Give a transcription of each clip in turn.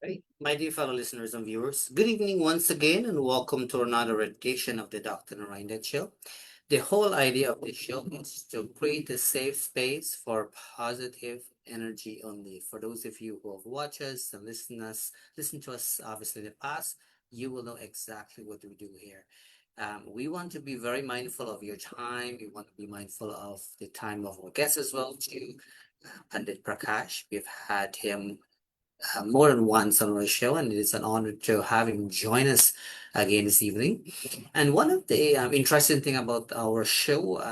Right. My dear fellow listeners and viewers, good evening once again, and welcome to another edition of the Dr. Narine Dat Show. The whole idea of this show is to create a safe space for positive energy only. For those of you who have watched us and listen to us obviously in the past, you will know exactly what we do here. We want to be very mindful of your time. We want to be mindful of the time of our guests as well, to Pandit Prakash. We've had him more than once on our show, and it is an honor to have him join us again this evening. And one of the interesting thing about our show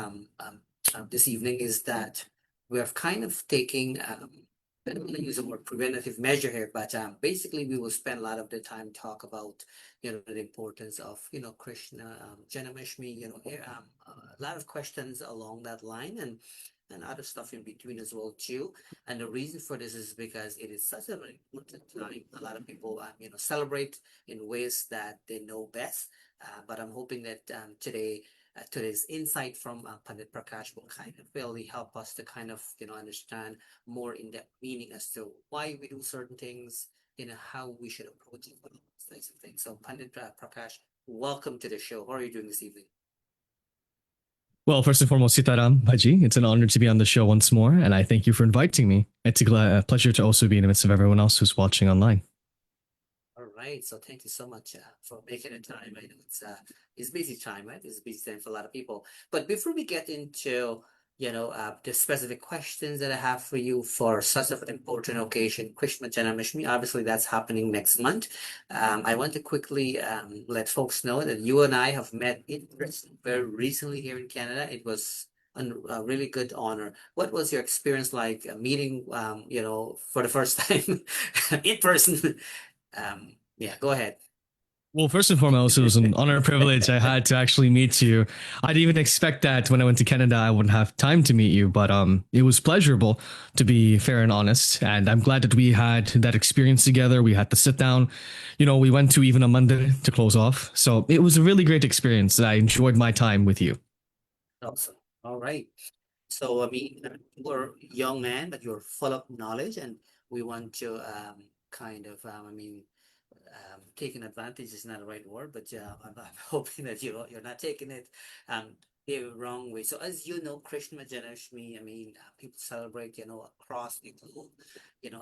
this evening is that we are kind of taking, I don't want to use the word preventative measure here, but basically we will spend a lot of the time talk about, the importance of, Krishna, Janamashmi, a lot of questions along that line, and other stuff in between as well too. And the reason for this is because it is such an important time. A lot of people, celebrate in ways that they know best. But I'm hoping that today's insight from Pandit Prakash will kind of really help us to kind of, understand more in-depth meaning as to why we do certain things, how we should approach it, those types of things. So Pandit Prakash, welcome to the show. How are you doing this evening? Well, first and foremost, Sitaram Bhaji, it's an honor to be on the show once more, and I thank you for inviting me. It's a pleasure to also be in the midst of everyone else who's watching online. All right, so thank you so much for making the time. I know it's busy time, right? It's busy time for a lot of people. But before we get into the specific questions that I have for you for such an important occasion, Krishna Janamashmi, obviously that's happening next month. I want to quickly let folks know that you and I have met in person very recently here in Canada. It was a really good honor. What was your experience like meeting, for the first time in person? Yeah, go ahead. Well, first and foremost, it was an honor and privilege I had to actually meet you. I didn't even expect that when I went to Canada, I wouldn't have time to meet you, but it was pleasurable, to be fair and honest. And I'm glad that we had that experience together. We had to sit down. We went to even a Monday to close off. So it was a really great experience. I enjoyed my time with you. Awesome. All right. So, I mean, you're a young man, but you're full of knowledge, and we want to kind of, taking advantage is not the right word, but I'm hoping that you're not taking it the wrong way. So, as you know, Krishna Janmashtami, people celebrate, across the globe.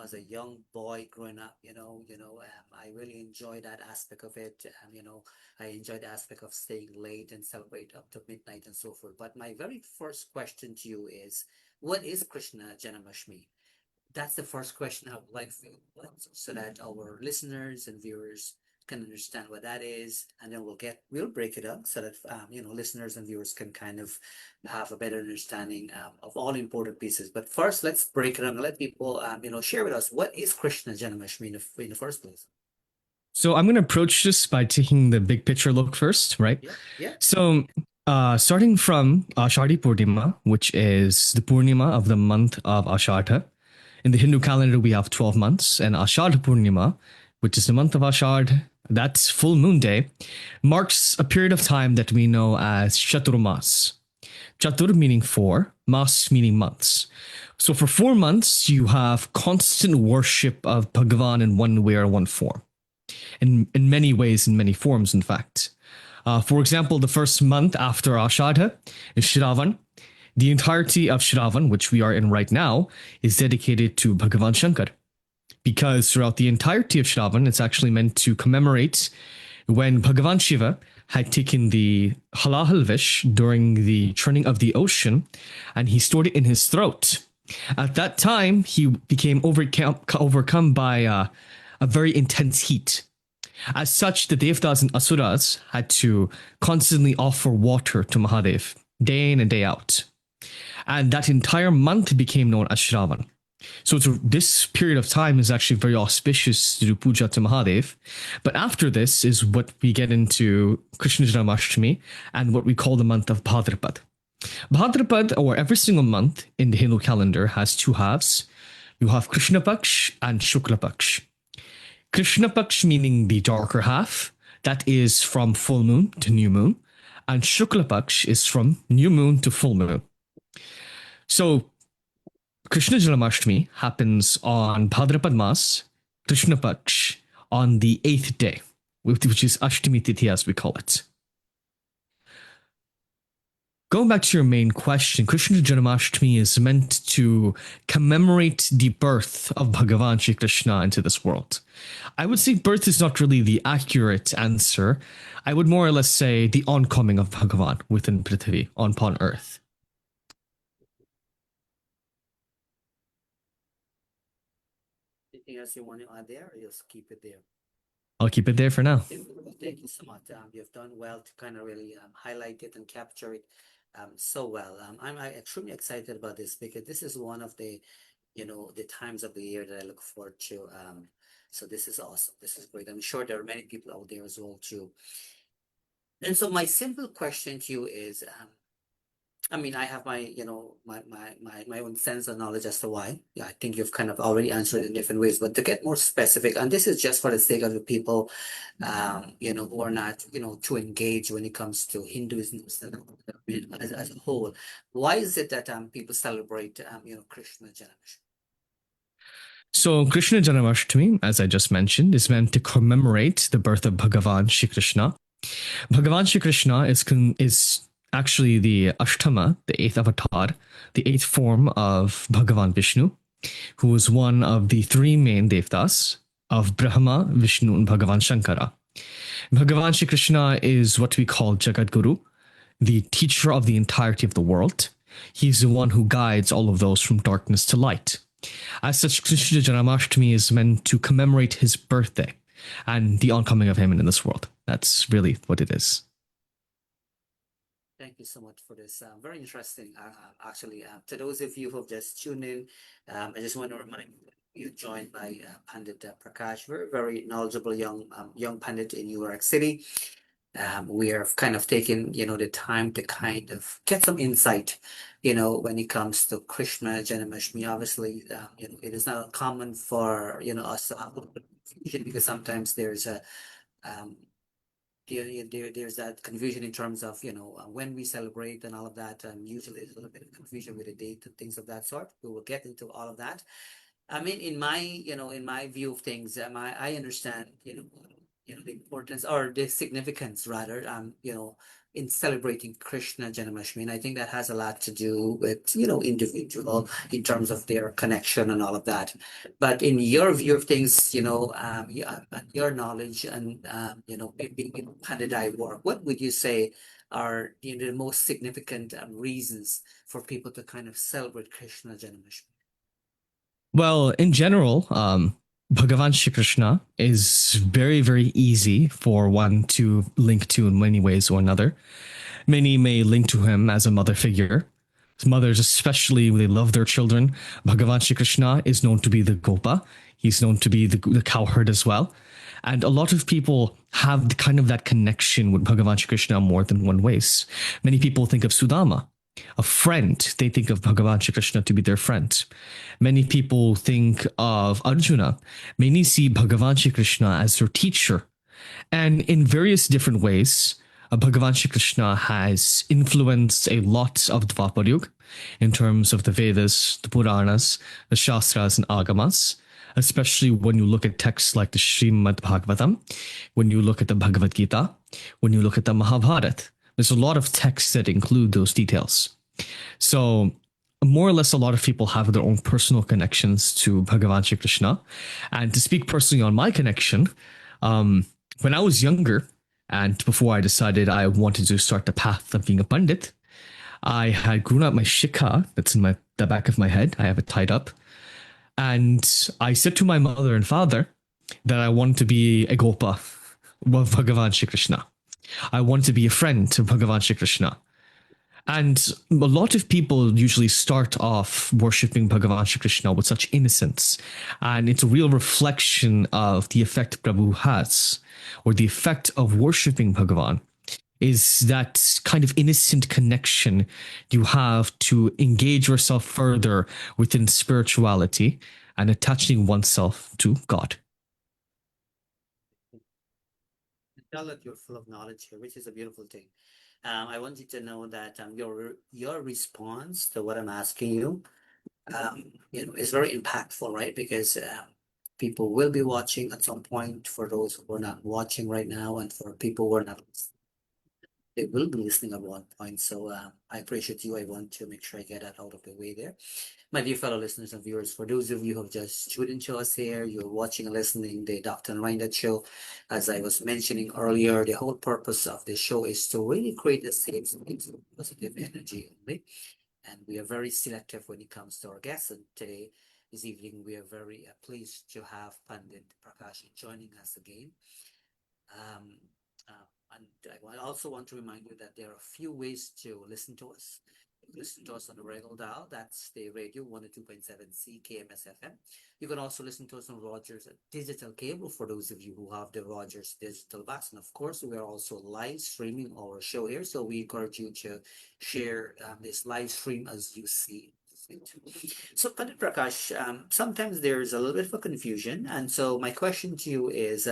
As a young boy growing up, I really enjoy that aspect of it. I enjoy the aspect of staying late and celebrate up to midnight and so forth. But my very first question to you is, what is Krishna Janmashtami? That's the first question I would like for you, so that our listeners and viewers can understand what that is, and then we'll break it up so that listeners and viewers can kind of have a better understanding of all important pieces. But first, let's break it up and let people share with us what is Krishna Janmashtami in the first place. So I'm going to approach this by taking the big picture look first, right? Yeah, yeah. So starting from Ashadi Purnima, which is the Purnima of the month of Ashadha. In the Hindu calendar, we have 12 months, and Ashadha Purnima, which is the month of Ashadh, that's full moon day, marks a period of time that we know as Chaturmas. Chatur meaning 4, Mas meaning months. So for 4 months, you have constant worship of Bhagavan in one way or one form. In many ways, in many forms, in fact. For example, the first month after Ashadha is Shravan. The entirety of Shravan, which we are in right now, is dedicated to Bhagavan Shankar. Because throughout the entirety of Shravan, it's actually meant to commemorate when Bhagavan Shiva had taken the halahal vish during the churning of the ocean, and he stored it in his throat. At that time, he became overcome by a very intense heat. As such, the Devtas and Asuras had to constantly offer water to Mahadev, day in and day out. And that entire month became known as Shravan. So this period of time is actually very auspicious to do puja to Mahadev. But after this is what we get into Krishna Janmashtami and what we call the month of Bhadrapad. Bhadrapad, or every single month in the Hindu calendar, has 2 halves. You have Krishna Paksh and Shukla Paksh. Krishna Paksh meaning the darker half, that is from full moon to new moon. And Shukla Paksh is from new moon to full moon. So Krishna Janmashtami happens on Bhadrapad Mas, Krishna Paksh, on the 8th day, which is Ashtami Tithi as we call it. Going back to your main question, Krishna Janmashtami is meant to commemorate the birth of Bhagavan Shri Krishna into this world. I would say birth is not really the accurate answer. I would more or less say the oncoming of Bhagavan within Prithvi, upon earth. Anything else you want to add there, or just keep it there? I'll keep it there for now. Thank you so much. You've done well to kind of really highlight it and capture it so well. I'm extremely excited about this because this is one of the, the times of the year that I look forward to. So this is awesome. This is great. I'm sure there are many people out there as well too. And so my simple question to you is, I mean, I have my, my own sense of knowledge as to why. Yeah, I think you've kind of already answered it in different ways, but to get more specific, and this is just for the sake of the people, who are not, too engaged when it comes to Hinduism as a whole. Why is it that people celebrate, Krishna Janmashtami? So Krishna Janmashtami, as I just mentioned, is meant to commemorate the birth of Bhagavan Shri Krishna. Bhagavan Shri Krishna is actually the Ashtama, the eighth avatar, the eighth form of Bhagavan Vishnu, who is one of the three main devtas of Brahma, Vishnu, and Bhagavan Shankara. Bhagavan Shri Krishna is what we call Jagat Guru, the teacher of the entirety of the world. He's the one who guides all of those from darkness to light. As such, Krishna Janmashtami is meant to commemorate his birthday and the oncoming of him in this world. That's really what it is. Thank you so much for this. Very interesting, actually. To those of you who have just tuned in, I just want to remind you, you're joined by Pandit Prakaash, very knowledgeable young Pandit in New York City. We have kind of taken, the time to kind of get some insight, when it comes to Krishna Janmashtami. Obviously, it is not common for, us to have a little bit of confusion because sometimes there's a, there's that confusion in terms of, when we celebrate and all of that. Usually there's a little bit of confusion with the date and things of that sort. We will get into all of that. I mean, in my view of things, I understand, the importance or the significance rather, in celebrating Krishna Janmashtami. And I think that has a lot to do with, individual in terms of their connection and all of that. But in your view of things, your knowledge and, being in Pandit work, what would you say are, the most significant reasons for people to kind of celebrate Krishna Janmashtami? Well, in general, Bhagavan Shri Krishna is very, very easy for one to link to in many ways or another. Many may link to him as a mother figure. Mothers, especially, they love their children. Bhagavan Shri Krishna is known to be the Gopa. He's known to be the cowherd as well. And a lot of people have kind of that connection with Bhagavan Shri Krishna more than one ways. Many people think of Sudama, a friend. They think of Bhagavan Shri Krishna to be their friend. Many people think of Arjuna. Many see Bhagavan Shri Krishna as their teacher. And in various different ways, Bhagavan Shri Krishna has influenced a lot of Dvapar Yuga in terms of the Vedas, the Puranas, the Shastras, and Agamas, especially when you look at texts like the Srimad Bhagavatam, when you look at the Bhagavad Gita, when you look at the Mahabharata. There's a lot of texts that include those details. So more or less, a lot of people have their own personal connections to Bhagavan Shri Krishna. And to speak personally on my connection, when I was younger, and before I decided I wanted to start the path of being a Pandit, I had grown out my shikha that's in the back of my head. I have it tied up. And I said to my mother and father that I wanted to be a Gopa of Bhagavan Shri Krishna. I wanted to be a friend to Bhagavan Shri Krishna. And a lot of people usually start off worshipping Bhagavan Shri Krishna with such innocence. And it's a real reflection of the effect Prabhu has, or the effect of worshipping Bhagavan, is that kind of innocent connection you have to engage yourself further within spirituality and attaching oneself to God. Tell that you're full of knowledge here, which is a beautiful thing. I want you to know that your response to what I'm asking you, is very impactful, right? Because people will be watching at some point, for those who are not watching right now, and for people who are not, they will be listening at one point. So I appreciate you. I want to make sure I get that out of the way there. My dear fellow listeners and viewers, for those of you who have just tuned into us here, you're watching and listening the Dr. Narine Dat Show. As I was mentioning earlier, the whole purpose of this show is to really create a safe space of positive energy only. And we are very selective when it comes to our guests. And today, this evening, we are very pleased to have Pandit Prakaash joining us again. Um, and I also want to remind you that there are a few ways to listen to us. You can listen to us on the regular dial, that's the radio 102.7 CKMS FM. You can also listen to us on Rogers digital cable for those of you who have the Rogers digital box. And of course, we are also live streaming our show here. So we encourage you to share this live stream as you see fit. So Pandit Prakaash, sometimes there's a little bit of a confusion. And so my question to you is,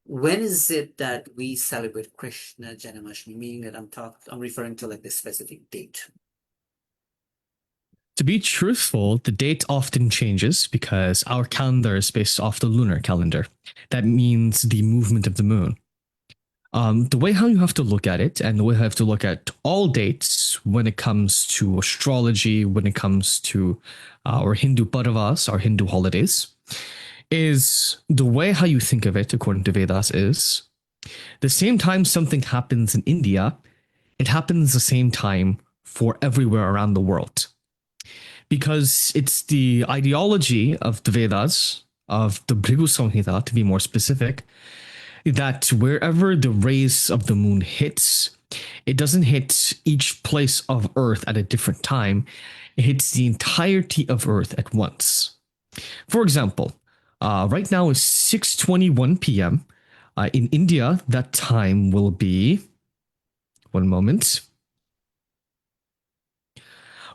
when is it that we celebrate Krishna Janmashtami? Meaning that I'm referring to like the specific date. To be truthful, the date often changes because our calendar is based off the lunar calendar. That means the movement of the moon. The way how you have to look at it, and the way you have to look at all dates when it comes to astrology, when it comes to our Hindu Paravas, our Hindu holidays, is the way how you think of it, according to Vedas, is the same time something happens in India, it happens the same time for everywhere around the world. Because it's the ideology of the Vedas, of the Bhrigu Samhita, to be more specific, that wherever the rays of the moon hits, it doesn't hit each place of Earth at a different time. It hits the entirety of Earth at once. For example, right now is 6:21 p.m. In India, that time will be, one moment.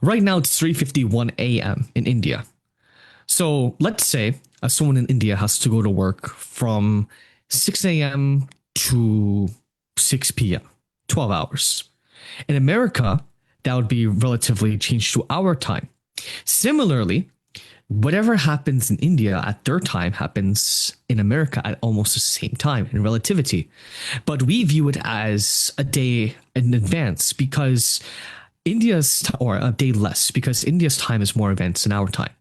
Right now, it's 3:51 a.m. in India. So let's say someone in India has to go to work from 6 a.m. to 6 p.m., 12 hours. In America, that would be relatively changed to our time. Similarly, whatever happens in India at their time happens in America at almost the same time in relativity. But we view it as a day in advance because or a day less, because India's time is more advanced than our time.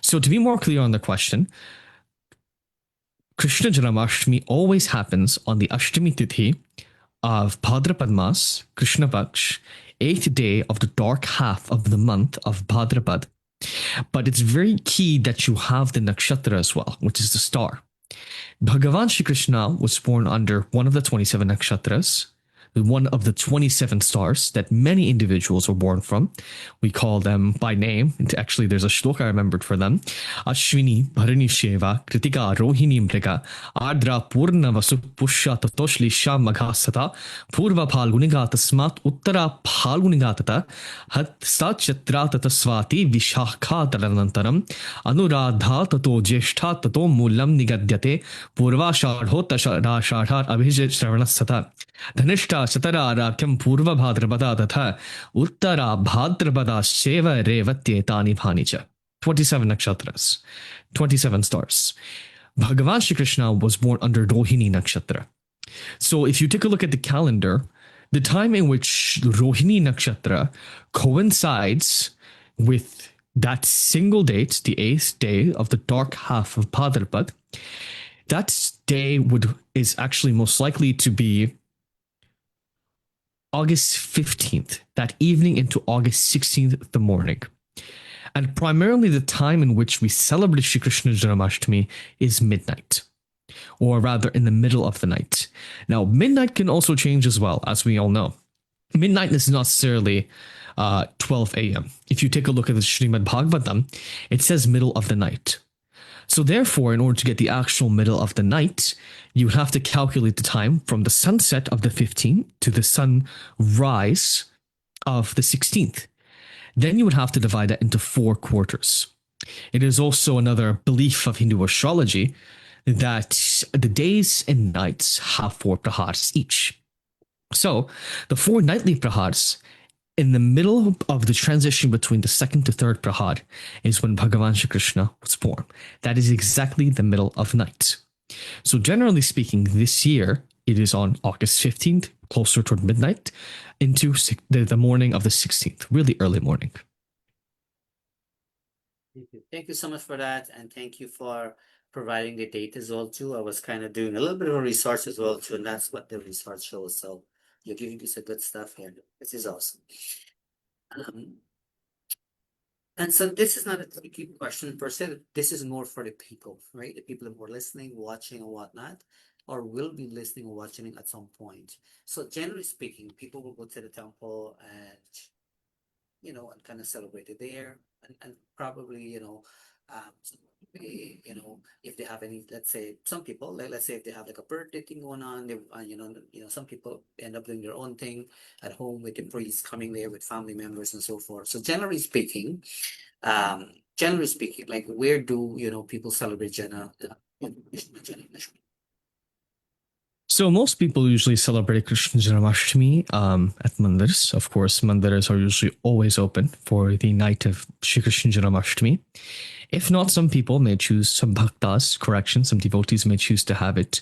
So to be more clear on the question, Krishna Janmashtami always happens on the Ashtami Tithi of Bhadrapad Mas, Krishna Paksh, 8th day of the dark half of the month of Bhadrapad. But it's very key that you have the nakshatra as well, which is the star. Bhagavan Shri Krishna was born under one of the 27 nakshatras, one of the 27 stars that many individuals were born from. We call them by name. Actually, there's a shloka I remembered for them. Ashwini, Bharani Sheva, Kritika, Rohini Mriga, Ardra, Purna Vasu, Pusha, Tatoshli, Maghasata, Purva Phalguniga, Tasmat, Uttara Phalgunigatata, Hat Sachatra Tataswati, Vishakha Taranantaram, Anuradha Tato Jeshtha Tato Mulam Nigadyate, Purva Shadho Tashara Shadha Abhijit Shravanasata, Dhanishta Satara Rakyam Purva Bhadrapada Tatha Uttara Bhadrapada Sheva Revatyetani Bhanija. 27 nakshatras, 27 stars. Bhagavan Shri Krishna was born under Rohini Nakshatra. So if you take a look at the calendar, the time in which Rohini Nakshatra coincides with that single date, the 8th day of the dark half of Bhadrapad, that day is actually most likely to be August 15th, that evening into August 16th, the morning. And primarily the time in which we celebrate Shri Krishna Janmashtami is midnight, or rather in the middle of the night. Now, midnight can also change as well, as we all know. Midnight is not necessarily 12 a.m. If you take a look at the Srimad Bhagavatam, it says middle of the night. So therefore, in order to get the actual middle of the night, you have to calculate the time from the sunset of the 15th to the sunrise of the 16th. Then you would have to divide that into 4 quarters. It is also another belief of Hindu astrology that the days and nights have 4 prahars each. So the 4 nightly prahars in the middle of the transition between the second to third Prahad is when Bhagavan Shri Krishna was born. That is exactly the middle of night. So, generally speaking, this year it is on August 15th, closer toward midnight, into the morning of the 16th, really early morning. Thank you so much for that, and thank you for providing the date as well too. I was kind of doing a little bit of research as well too, and that's what the research shows. So you're giving me some good stuff here. This is awesome. Um, and so this is not a tricky question per se. This is more for the people, right? The people who are listening, watching, or whatnot, or will be listening or watching at some point. So generally speaking, people will go to the temple and and kind of celebrate it there, and probably, if they have any, let's say, some people, like, let's say if they have like a birthday thing going on, they, some people end up doing their own thing at home with the priest coming there with family members and so forth. So generally speaking, like where do, people celebrate Jana? So most people usually celebrate Krishna Janmashtami at mandirs. Of course, mandirs are usually always open for the night of Shri Krishna Janmashtami. If not, some people may choose, some bhaktas, correction, some devotees may choose to have it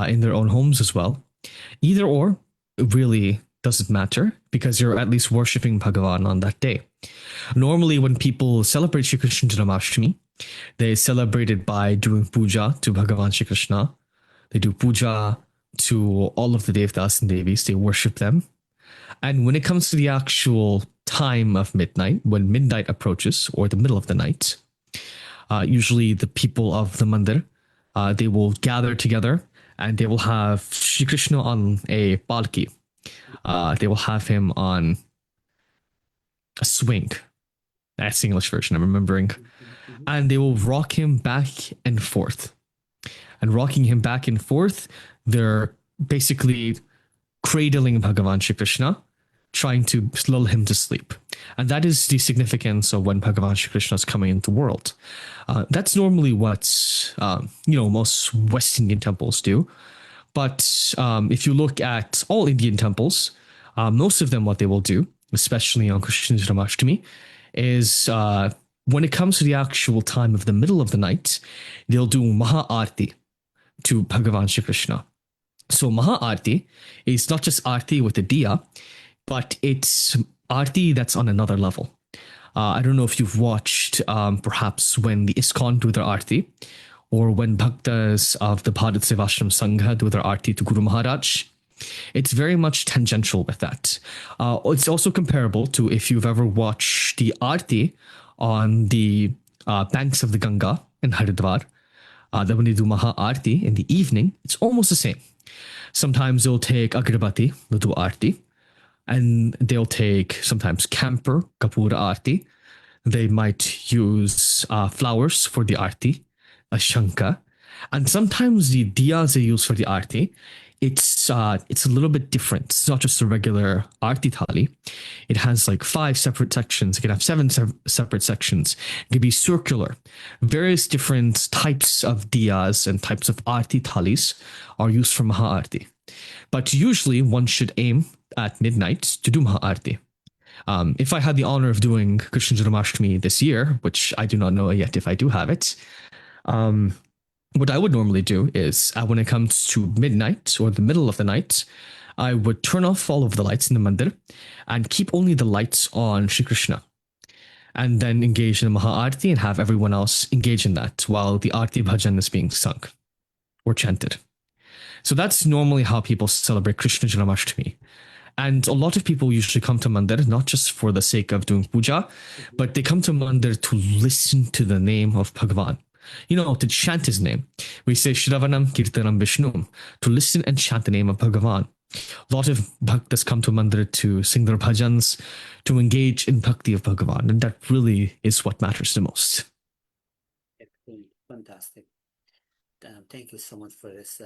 in their own homes as well. Either or, it really doesn't matter because you're at least worshipping Bhagavan on that day. Normally, when people celebrate Shri Krishna Janmashtami, they celebrate it by doing puja to Bhagavan Shri Krishna. They do puja to all of the Devdas and Devis. They worship them. And when it comes to the actual time of midnight, when midnight approaches or the middle of the night, usually the people of the mandir, they will gather together and they will have Shri Krishna on a palki. They will have him on a swing. That's the English version, I'm remembering. And they will rock him back and forth. And rocking him back and forth, they're basically cradling Bhagavan Shri Krishna, trying to lull him to sleep. And that is the significance of when Bhagavan Shri Krishna is coming into the world. That's normally what, most West Indian temples do. But if you look at all Indian temples, most of them, what they will do, especially on Krishna Janmashtami, is when it comes to the actual time of the middle of the night, they'll do Maha Aarti to Bhagavan Shri Krishna. So Maha Aarti is not just Aarti with a diya, but it's Aarti that's on another level. I don't know if you've watched perhaps when the ISKCON do their Aarti, or when Bhaktas of the Bharat Sevashram Sangha do their Aarti to Guru Maharaj. It's very much tangential with that. It's also comparable to if you've ever watched the Aarti on the banks of the Ganga in Haridwar. Then when they do Maha Aarti in the evening, it's almost the same. Sometimes they'll take Agrabati, they'll do Aarti, and they'll take sometimes Camphor, Kapura Aarti. They might use flowers for the Aarti, a Shanka, and sometimes the diyas they use for the Aarti, it's a little bit different. It's not just a regular Aarti thali. It has like 5 separate sections. It can have 7 separate sections. It can be circular. Various different types of diyas and types of Aarti thalis are used for Maha Aarti. But usually one should aim at midnight to do Maha Aarti. If I had the honor of doing Krishna Janmashtami this year, which I do not know yet if I do have it, what I would normally do is when it comes to midnight or the middle of the night, I would turn off all of the lights in the mandir and keep only the lights on Shri Krishna. And then engage in the Maha Aarti and have everyone else engage in that while the Aarti Bhajan is being sung or chanted. So that's normally how people celebrate Krishna Janmashtami. And a lot of people usually come to mandir not just for the sake of doing puja, but they come to mandir to listen to the name of Bhagavan. To chant his name. We say Shravanam Kirtanam Vishnum, to listen and chant the name of Bhagavan. A lot of bhaktas come to mandir to sing their bhajans, to engage in bhakti of Bhagavan, and that really is what matters the most. Fantastic. Thank you so much for this.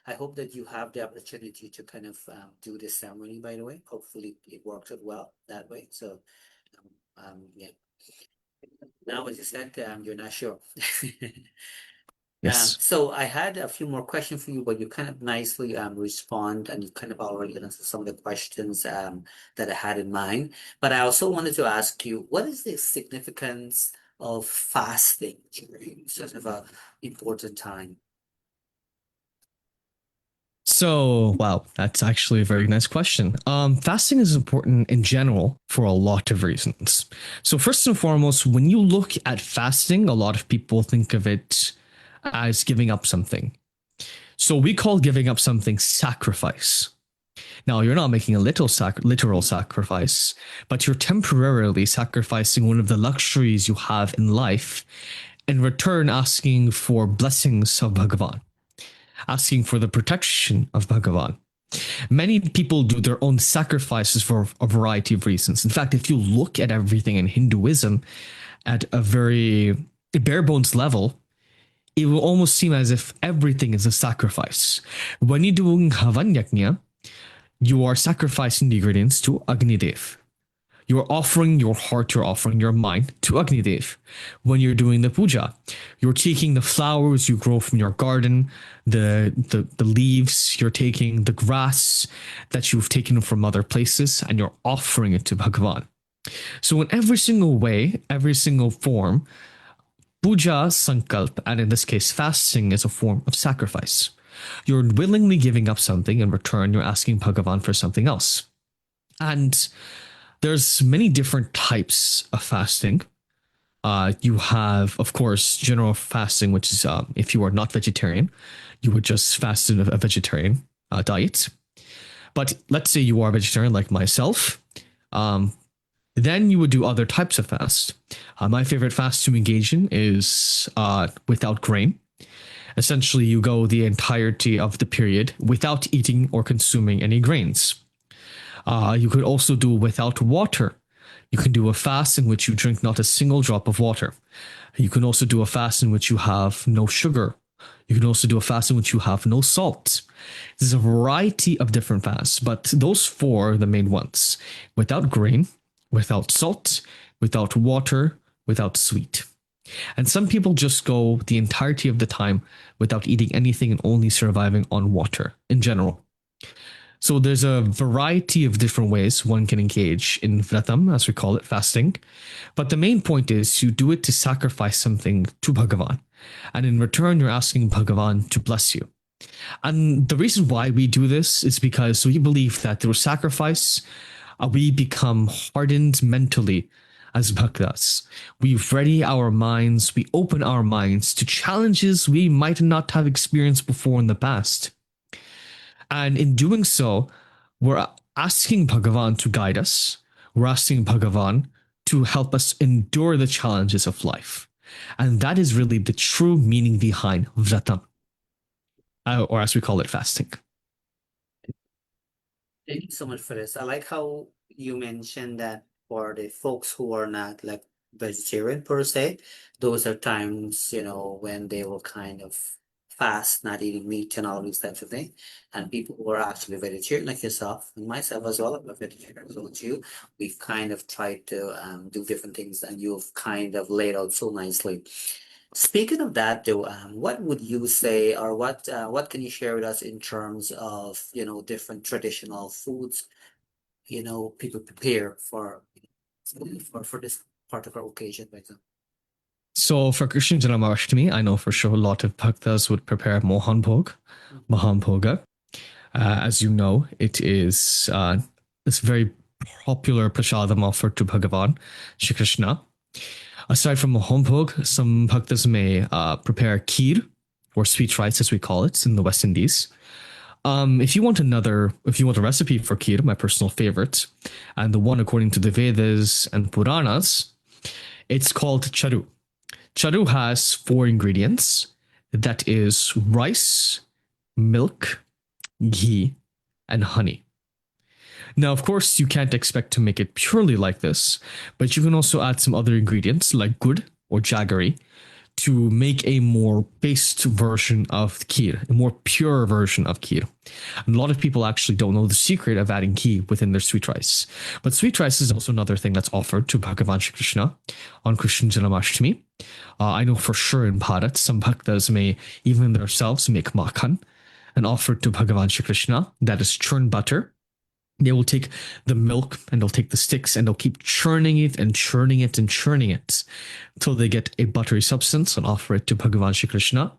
I hope that you have the opportunity to kind of do this ceremony, by the way. Hopefully it works out well that way. So, yeah. Now, as you said, you're not sure. Yes. So I had a few more questions for you, but you kind of nicely respond, and you kind of already answered some of the questions that I had in mind. But I also wanted to ask you, what is the significance of fasting during sort of a important time? So, wow, that's actually a very nice question. Fasting is important in general for a lot of reasons. So, first and foremost, when you look at fasting, a lot of people think of it as giving up something. So, we call giving up something sacrifice. Now, you're not making a literal sacrifice, but you're temporarily sacrificing one of the luxuries you have in life, in return asking for blessings of Bhagavan, asking for the protection of Bhagavan. Many people do their own sacrifices for a variety of reasons. In fact, if you look at everything in Hinduism at a very bare bones level, it will almost seem as if everything is a sacrifice. When you're doing Havan Yajna, you are sacrificing the ingredients to Agni Dev. You're offering your heart, you're offering your mind to Agni Dev. When you're doing the puja, you're taking the flowers you grow from your garden, the leaves you're taking, the grass that you've taken from other places, and you're offering it to Bhagavan. So, in every single way, every single form, puja, sankalp, and in this case, fasting is a form of sacrifice. You're willingly giving up something. In return, you're asking Bhagavan for something else. And there's many different types of fasting. You have, of course, general fasting, which is if you are not vegetarian, you would just fast in a vegetarian diet. But let's say you are vegetarian like myself, then you would do other types of fast. My favorite fast to engage in is without grain. Essentially, you go the entirety of the period without eating or consuming any grains. You could also do without water. You can do a fast in which you drink not a single drop of water. You can also do a fast in which you have no sugar. You can also do a fast in which you have no salt. There's a variety of different fasts, but those four are the main ones: without grain, without salt, without water, without sweet. And some people just go the entirety of the time without eating anything and only surviving on water in general. So there's a variety of different ways one can engage in vratam, as we call it, fasting. But the main point is you do it to sacrifice something to Bhagavan. And in return, you're asking Bhagavan to bless you. And the reason why we do this is because we believe that through sacrifice, we become hardened mentally as bhaktas. We ready our minds, we open our minds to challenges we might not have experienced before in the past. And in doing so, we're asking Bhagavan to guide us. We're asking Bhagavan to help us endure the challenges of life. And that is really the true meaning behind vratam, or as we call it, fasting. Thank you so much for this. I like how you mentioned that for the folks who are not like vegetarian per se, those are times, when they will kind of fast, not eating meat and all these types of things. And people who are actually vegetarian, like yourself and myself as well, I'm a vegetarian as well as you, we've kind of tried to do different things, and you've kind of laid out so nicely. Speaking of that, though, what would you say, or what can you share with us in terms of, different traditional foods, people prepare for this particular occasion, for example? So for Christian Janmashtami, I know for sure a lot of bhaktas would prepare Mohan Bhog, Mahan Bhoga. As you know, it is this very popular prasadam offered to Bhagavan, Shri Krishna. Aside from Mohan Bhog, some bhaktas may prepare kheer, or sweet rice as we call it in the West Indies. If you want a recipe for kheer, my personal favorite, and the one according to the Vedas and Puranas, it's called charu. Charu has 4 ingredients. That is rice, milk, ghee, and honey. Now, of course, you can't expect to make it purely like this, but you can also add some other ingredients like gur or jaggery to make a more paste version of kheer, a more pure version of kheer. And a lot of people actually don't know the secret of adding ghee within their sweet rice. But sweet rice is also another thing that's offered to Bhagavan Shri Krishna on Krishna Janmashtami. I know for sure in Bharat, some bhaktas may even themselves make makhan and offer it to Bhagavan Shri Krishna. That is churned butter. They will take the milk and they'll take the sticks and they'll keep churning it and churning it and churning it until they get a buttery substance and offer it to Bhagavan Shri Krishna.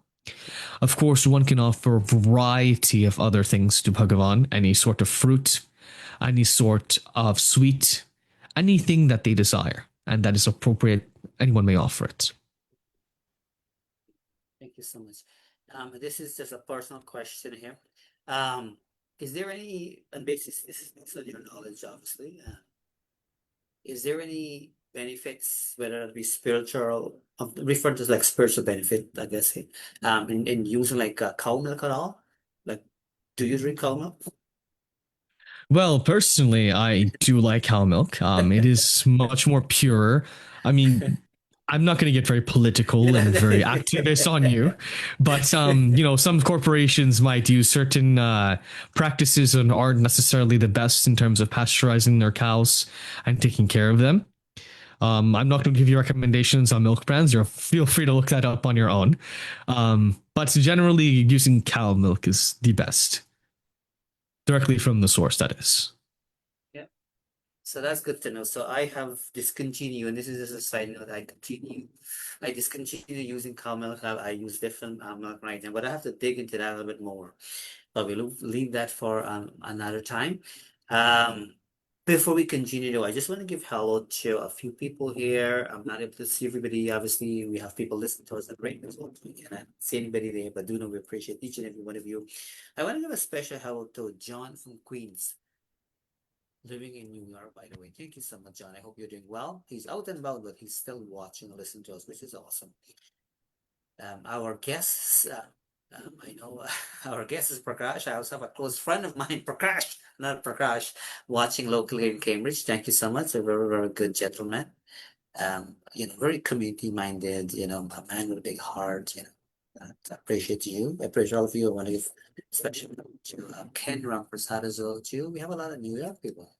Of course, one can offer a variety of other things to Bhagavan, any sort of fruit, any sort of sweet, anything that they desire, and that is appropriate. Anyone may offer it. Thank you so much. This is just a personal question here. Um, is there any, and this is based on your knowledge, obviously, is there any benefits, whether it be spiritual, referred to as like spiritual benefit, I guess, in using like cow milk at all? Like, do you drink cow milk? Well, personally, I do like cow milk. It is much more pure. I mean, I'm not going to get very You political know, and very activist on you, but some corporations might use certain practices and aren't necessarily the best in terms of pasteurizing their cows and taking care of them. I'm not going to give you recommendations on milk brands. Feel free to look that up on your own. But generally, using cow milk is the best, directly from the source. That is. yeah. So that's good to know. So I have discontinued, and this is just a side note. I discontinued using cow milk. I use different milk right now, but I have to dig into that a little bit more. But we'll leave that for another time. Um, Before we continue, though, I just want to give hello to a few people here. I'm not able to see everybody. Obviously, we have people listening to us at radio as well. We cannot see anybody there, but do know we appreciate each and every one of you. I want to give a special hello to John from Queens, living in New York, by the way. Thank you so much, John. I hope you're doing well. He's out and about, but he's still watching and listening to us, which is awesome. Our guests, I know our guest is Prakash. I also have a close friend of mine, Prakash, not Prakash, watching locally in Cambridge. Thank you so much. A very, very good gentleman. Very community minded, a man with a big heart, I appreciate you. I appreciate all of you. I want to give special to Ken Ramprasad as well too. We have a lot of New York people.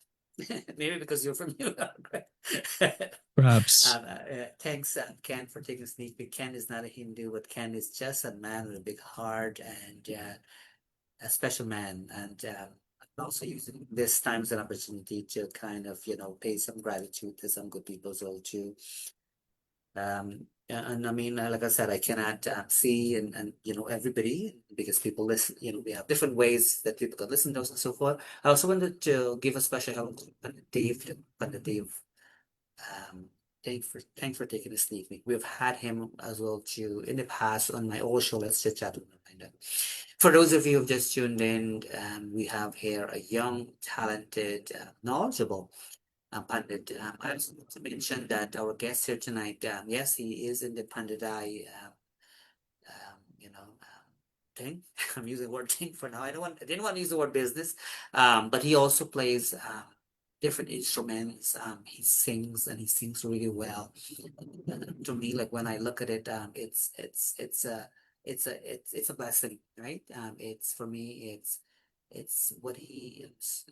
Maybe because you're from New York, right? Perhaps. Thanks, Ken, for taking a sneak peek. Ken is not a Hindu, but Ken is just a man with a big heart and a special man. And also using this time as an opportunity to kind of, pay some gratitude to some good people as well too. And I mean, like I said, I cannot see and everybody because people listen. We have different ways that people can listen to us and so forth. I also wanted to give a special hello to Pandit Dave. Um, thanks for taking a sneak peek. We've had him as well too in the past on my old show. Let's Chit Chat with Narine. For those of you who've just tuned in, we have here a young, talented, knowledgeable Pandit. I also want to mention that our guest here tonight, yes, he is in the Pandit thing. I'm using the word thing for now. I didn't want to use the word business. But he also plays different instruments. He sings and he sings really well. To me, like when I look at it, it's a blessing, right? It's for me, it's what he is,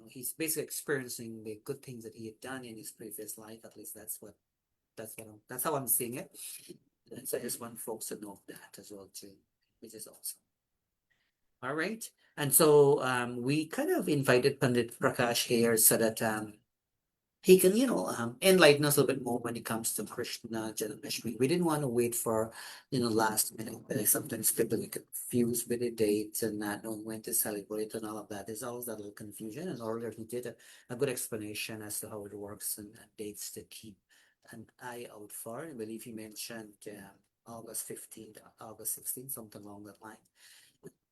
he's basically experiencing the good things that he had done in his previous life. At least that's how I'm seeing it. And so I just want folks to know that as well too, which is awesome. All right. And so we kind of invited Pandit Prakash here so that he can, enlighten us a little bit more when it comes to Krishna Janmashtami. We didn't want to wait for, last minute. Sometimes people get confused with the dates and not knowing when to celebrate and all of that. There's always that little confusion. And earlier he did a good explanation as to how it works and dates to keep an eye out for. I believe he mentioned August 15th, August 16th, something along that line.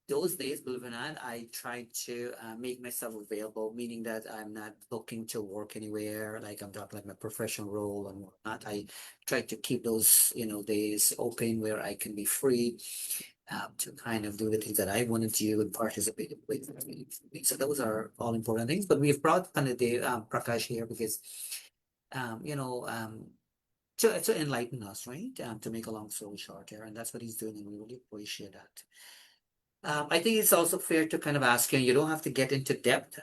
Those days, believe it or not, I try to make myself available, meaning that I'm not looking to work anywhere, like I'm talking like my professional role and whatnot. I try to keep those, days open where I can be free to kind of do the things that I want to do and participate with. So those are all important things. But we've brought Pandit Prakash here because, to enlighten us, right? To make a long story short here, and that's what he's doing, and we really appreciate that. I think it's also fair to kind of ask you, and you don't have to get into depth,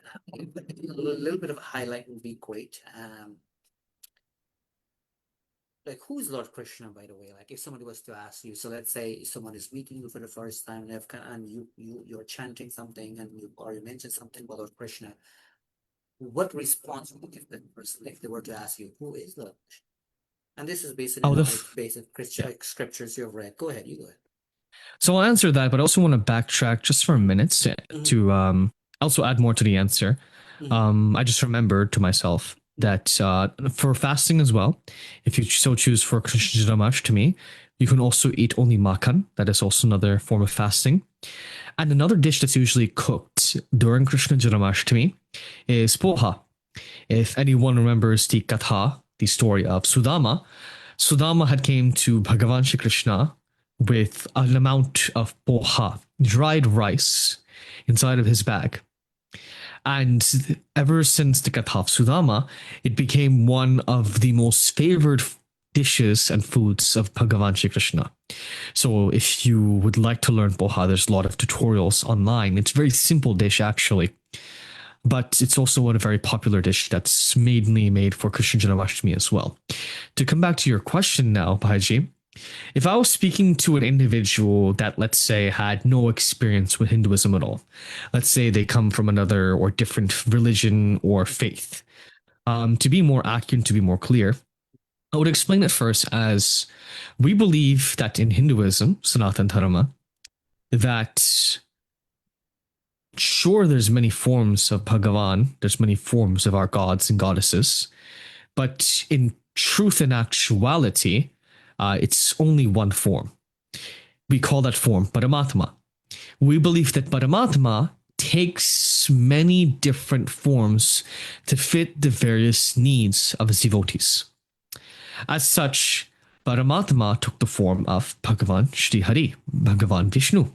but a little bit of a highlight would be great. Like, who is Lord Krishna, by the way? Like, if somebody was to ask you, so let's say someone is meeting you for the first time, and, you're chanting something, and you mentioned something about Lord Krishna, what response would you give that person if they were to ask you, who is Lord Krishna? And this is based on the Oh, knowledge base of Christian scriptures you've read. Go ahead, you go ahead. so I'll answer that, but I also want to backtrack just for a minute Mhm, to also add more to the answer. mhm, I just remembered to myself that for fasting as well, if you so choose for Krishna Janmashtami, you can also eat only makan. That is also another form of fasting. And another dish that's usually cooked during Krishna Janmashtami is poha. If anyone remembers the katha, the story of Sudama, Sudama had came to Bhagavan Shri Krishna with an amount of poha, dried rice, inside of his bag. And ever since the Katha of Sudama, it became one of the most favored dishes and foods of Bhagavan Shri Krishna. So if you would like to learn poha, there's a lot of tutorials online. It's a very simple dish actually, but it's also a very popular dish that's mainly made for Krishna Janmashtami as well. To come back to your question now, Bhaiji, if I was speaking to an individual that, let's say, had no experience with Hinduism at all, let's say they come from another or different religion or faith, to be more accurate, to be more clear, I would explain it first as we believe that in Hinduism, Sanatan Dharma, that sure, there's many forms of Bhagavan, there's many forms of our gods and goddesses, but in truth and actuality, it's only one form. We call that form Paramatma. We believe that Paramatma takes many different forms to fit the various needs of his devotees. As such, Paramatma took the form of Bhagavan Shri Hari, Bhagavan Vishnu.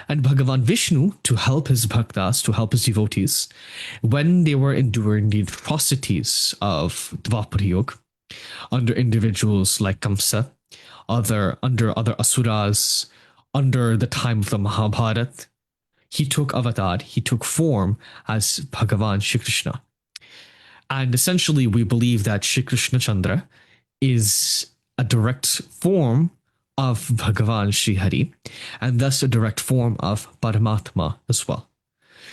And Bhagavan Vishnu, to help his bhaktas, to help his devotees, when they were enduring the atrocities of Dvapara Yuga, under individuals like Kamsa, under other asuras, under the time of the Mahabharata, he took avatar, he took form as Bhagavan Shri Krishna. And essentially, we believe that Shri Krishna Chandra is a direct form of Bhagavan Shri Hari, and thus a direct form of Paramatma as well.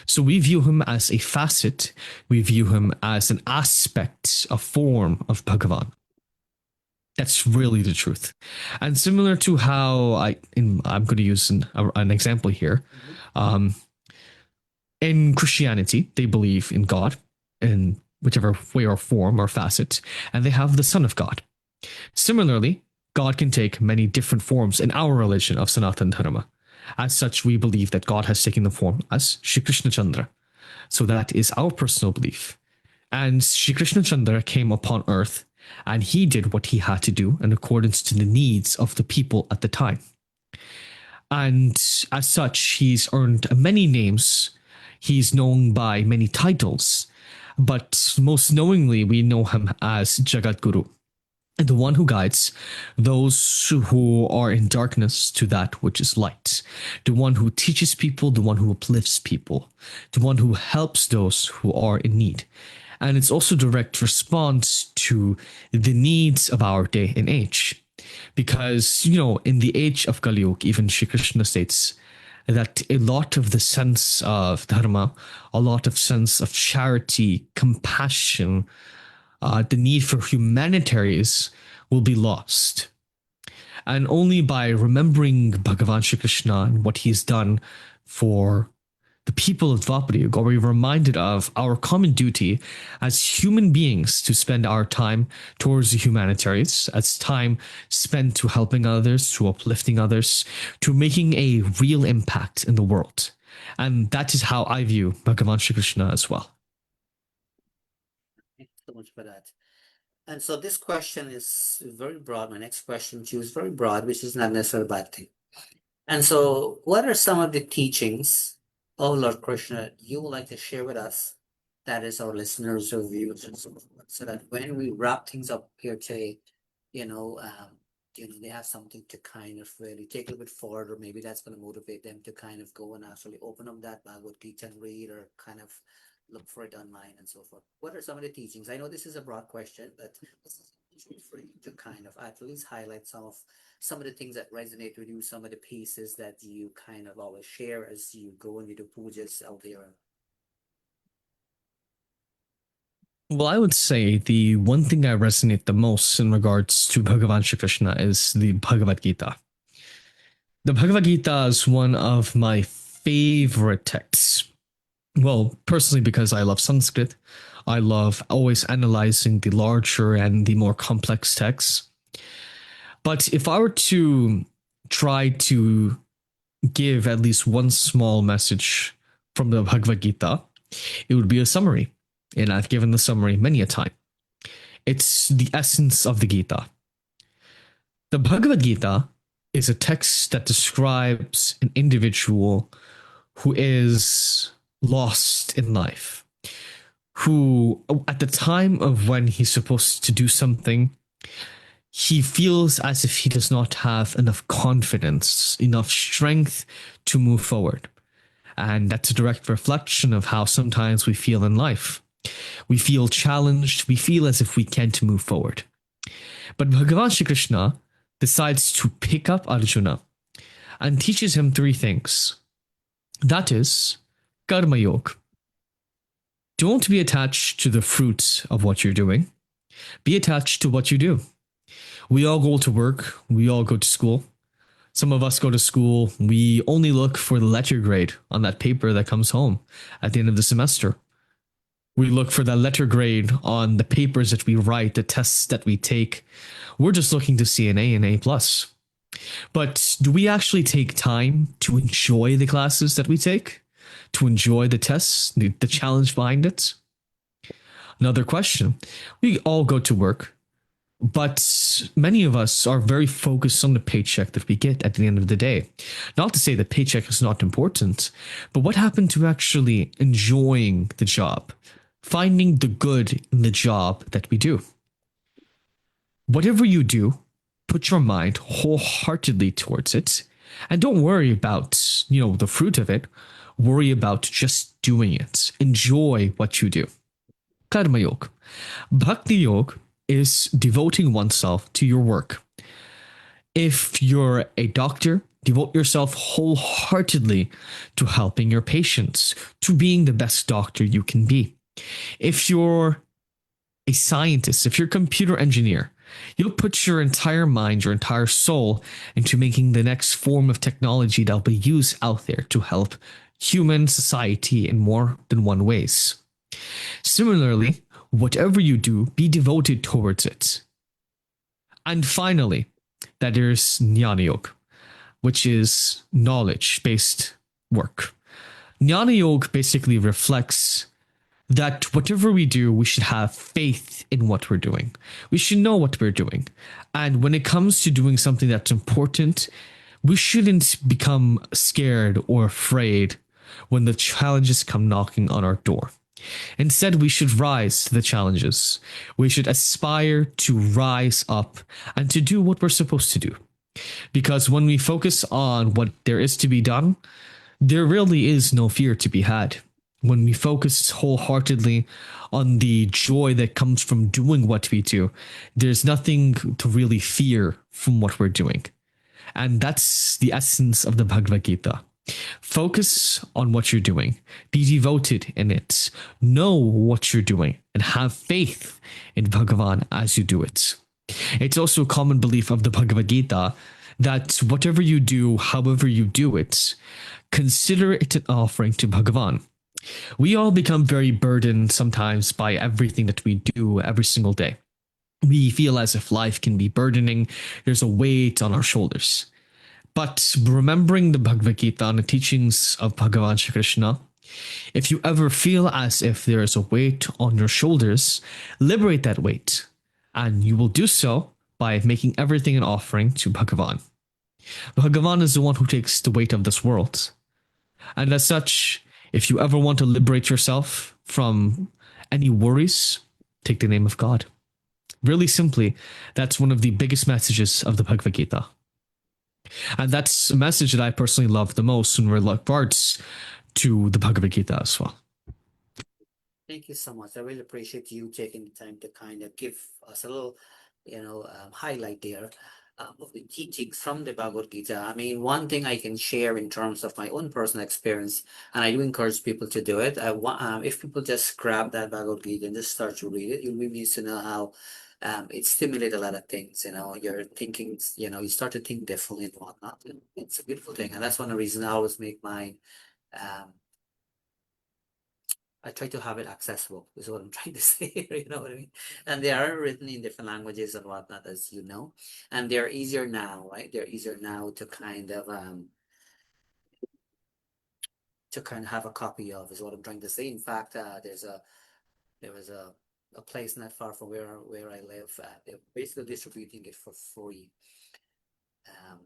So we view him as a facet, we view him as an aspect, a form of Bhagavan. That's really the truth. And similar to how I'm going to use an example here. mhm. Um, in Christianity, they believe in God in whichever way or form or facet, and they have the Son of God. Similarly, God can take many different forms in our religion of Sanatan Dharma. As such, we believe that God has taken the form as Shri Krishna Chandra. So that is our personal belief. And Shri Krishna Chandra came upon earth and he did what he had to do in accordance to the needs of the people at the time. And as such, he's earned many names. He's known by many titles, but most knowingly, we know him as Jagat Guru, the one who guides those who are in darkness to that which is light, the one who teaches people, the one who uplifts people, the one who helps those who are in need. And it's also direct response to the needs of our day and age. Because, in the age of Kali Yuga, even Shri Krishna states that a lot of the sense of dharma, a lot of sense of charity, compassion, the need for humanitaries will be lost. And only by remembering Bhagavan Shri Krishna and what he's done for the people of Dvapara Yuga are we reminded of our common duty as human beings to spend our time towards the humanitaries, as time spent to helping others, to uplifting others, to making a real impact in the world. And that is how I view Bhagavan Shri Krishna as well. Thank you so much for that. And so this question is very broad. My next question to you is very broad, which is not necessarily a bad thing. And so, what are some of the teachings of Lord Krishna you would like to share with us? That is our listeners or viewers and so forth. So that when we wrap things up here today, you know, they have something to kind of really take a little bit forward, or maybe that's going to motivate them to kind of go and actually open up that Bhagavad Gita and read, or kind of look for it online and so forth. What are some of the teachings? I know this is a broad question, but feel free to kind of at least highlight some of the things that resonate with you, some of the pieces that you kind of always share as you go and you do pujas out there. Well, I would say the one thing I resonate the most in regards to Bhagavan Shri Krishna is the Bhagavad Gita. The Bhagavad Gita is one of my favorite texts. Well, personally, because I love Sanskrit, I love always analyzing the larger and the more complex texts. But if I were to try to give at least one small message from the Bhagavad Gita, it would be a summary. And I've given the summary many a time. It's the essence of the Gita. The Bhagavad Gita is a text that describes an individual who is lost in life, who, at the time of when he's supposed to do something, he feels as if he does not have enough confidence, enough strength to move forward. And that's a direct reflection of how sometimes we feel in life. We feel challenged, we feel as if we can't move forward. But Bhagavan Shri Krishna decides to pick up Arjuna and teaches him three things. That is, Karma Yoga. Don't be attached to the fruits of what you're doing. Be attached to what you do. We all go to work, we all go to school. Some of us go to school, we only look for the letter grade on that paper that comes home at the end of the semester. We look for that letter grade on the papers that we write, the tests that we take. We're just looking to see an A and A plus. But do we actually take time to enjoy the classes that we take? To enjoy the tests, the challenge behind it? Another question. We all go to work, but many of us are very focused on the paycheck that we get at the end of the day. Not to say the paycheck is not important, but what happened to actually enjoying the job? Finding the good in the job that we do. Whatever you do, put your mind wholeheartedly towards it, and don't worry about, the fruit of it. Worry about just doing it. Enjoy what you do. Karma Yoga. Bhakti Yoga is devoting oneself to your work. If you're a doctor, devote yourself wholeheartedly to helping your patients, to being the best doctor you can be. If you're a scientist, if you're a computer engineer, you'll put your entire mind, your entire soul into making the next form of technology that will be used out there to help human society in more than one ways. Similarly, whatever you do, be devoted towards it. And finally, that there's Jnana Yoga, which is knowledge-based work. Jnana Yoga basically reflects that whatever we do, we should have faith in what we're doing. We should know what we're doing. And when it comes to doing something that's important, we shouldn't become scared or afraid when the challenges come knocking on our door. Instead, we should rise to the challenges. We should aspire to rise up and to do what we're supposed to do. Because when we focus on what there is to be done, there really is no fear to be had. When we focus wholeheartedly on the joy that comes from doing what we do, there's nothing to really fear from what we're doing. And that's the essence of the Bhagavad Gita. Focus on what you're doing. Be devoted in it. Know what you're doing and have faith in Bhagavan as you do it. It's also a common belief of the Bhagavad Gita that whatever you do, however you do it, consider it an offering to Bhagavan. We all become very burdened sometimes by everything that we do every single day. We feel as if life can be burdening. There's a weight on our shoulders. But remembering the Bhagavad Gita and the teachings of Bhagavan Shri Krishna, if you ever feel as if there is a weight on your shoulders, liberate that weight. And you will do so by making everything an offering to Bhagavan. Bhagavan is the one who takes the weight of this world. And as such, if you ever want to liberate yourself from any worries, take the name of God. really simply, that's one of the biggest messages of the Bhagavad Gita. And that's a message that I personally love the most in regards to the Bhagavad Gita as well. Thank you so much. I really appreciate you taking the time to kind of give us a little, highlight there of the teachings from the Bhagavad Gita. I mean, one thing I can share in terms of my own personal experience, and I do encourage people to do it. If people just grab that Bhagavad Gita and just start to read it, you'll be amazed to know how it stimulates a lot of things. Your thinking, you start to think differently and whatnot. And it's a beautiful thing, and that's one of the reasons I always make mine. Um, I try to have it accessible, is what I'm trying to say here, you know what I mean? And they are written in different languages and whatnot, as you know. And they're easier now, right? They're easier now to kind of have a copy of, is what I'm trying to say. In fact, there was a place not far from where I live. They're basically distributing it for free.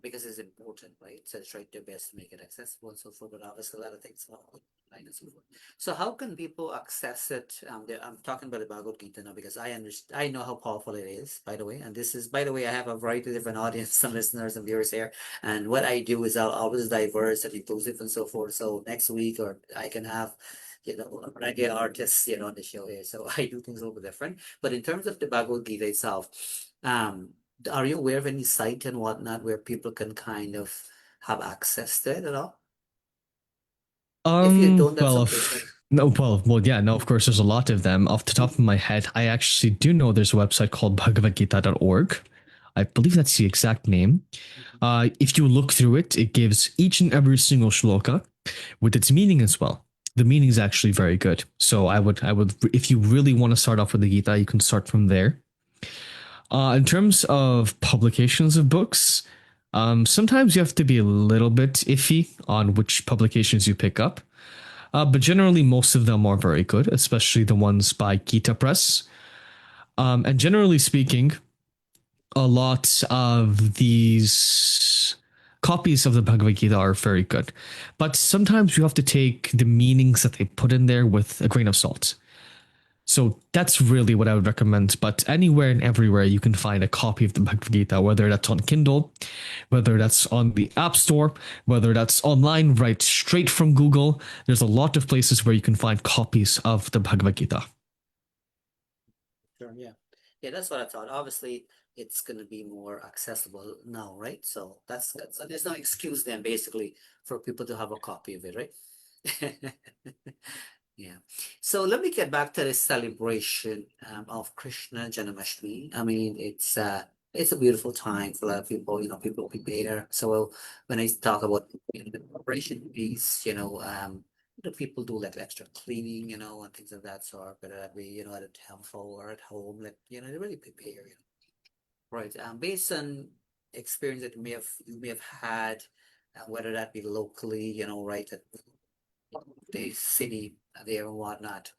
Because it's important, right? So try their best to make it accessible and so forth, but obviously a lot of things are online and so forth. So how can people access it? I'm talking about the Bhagavad Gita now because I understand, I know how powerful it is, by the way. And this is, by the way, I have a variety of different audience, some listeners and viewers here. And what I do is I'll always diverse and inclusive and so forth. So next week, or I can have reggae artists, on the show here. So I do things a little bit different. But in terms of the Bhagavad Gita itself, um, are you aware of any site and whatnot where people can kind of have access to it at all? If you don't, that's Well, okay. But no, yeah, no, of course, there's a lot of them. Off the top of my head, I actually do know there's a website called bhagavadgita.org. I believe that's the exact name. If you look through it, it gives each and every single shloka with its meaning as well. The meaning is actually very good. So I would, if you really want to start off with the Gita, you can start from there. In terms of publications of books, sometimes you have to be a little bit iffy on which publications you pick up. But generally, most of them are very good, especially the ones by Gita Press. And generally speaking, a lot of these copies of the Bhagavad Gita are very good. But sometimes you have to take the meanings that they put in there with a grain of salt. So that's really what I would recommend. But anywhere and everywhere you can find a copy of the Bhagavad Gita, whether that's on Kindle, whether that's on the App Store, whether that's online, right straight from Google. There's a lot of places where you can find copies of the Bhagavad Gita. sure, yeah. Yeah, that's what I thought. Obviously, it's going to be more accessible now, right? So that's there's no excuse then basically for people to have a copy of it, right? Yeah. So let me get back to the celebration of Krishna Janmashtami. I mean, it's a beautiful time for a lot of people. People prepare. So when I talk about the preparation piece, the people do like extra cleaning, and things of that sort. Whether that be at a temple or at home, like they really prepare. Right. Based on experience that you may have had, whether that be locally, right at the city there and whatnot.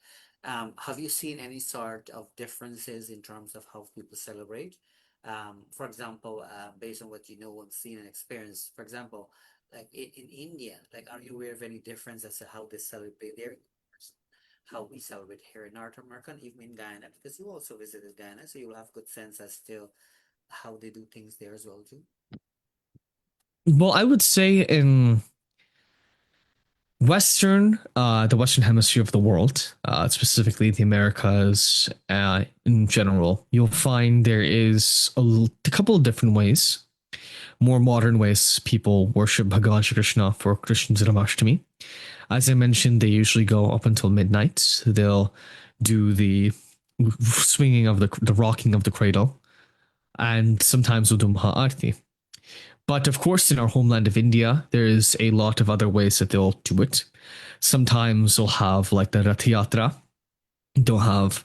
Have you seen any sort of differences in terms of how people celebrate? For example, based on what you know and seen and experienced, for example, like in India, like are you aware of any difference as to how they celebrate there? How we celebrate here in North America, and even in Guyana, because you also visited Guyana, so you'll have good sense as to how they do things there as well too. Well, I would say in the Western Hemisphere of the world, specifically the Americas in general, you'll find there is a couple of different ways, more modern ways people worship Bhagavan Shri Krishna for Krishna Janmashtami. As I mentioned, they usually go up until midnight. They'll do the swinging of the rocking of the cradle, and sometimes they'll do Maha-Arti. But of course, in our homeland of India, there is a lot of other ways that they'll do it. Sometimes they'll have like the Rath Yatra. They'll have,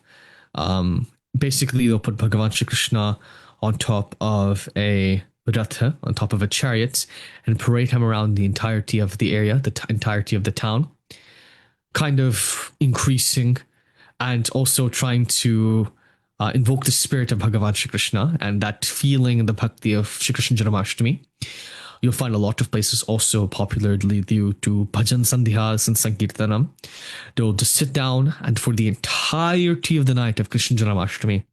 basically, they'll put Bhagavan Shri Krishna on top of a Ratha, on top of a chariot, and parade him around the entirety of the area, the entirety of the town, kind of increasing and also trying to invoke the spirit of Bhagavan Shri Krishna and that feeling and the bhakti of Shri Krishna Janmashtami. You'll find a lot of places also popularly due to bhajan sandhyas and sankirtanam. They'll just sit down and for the entirety of the night of Krishna Janmashtami,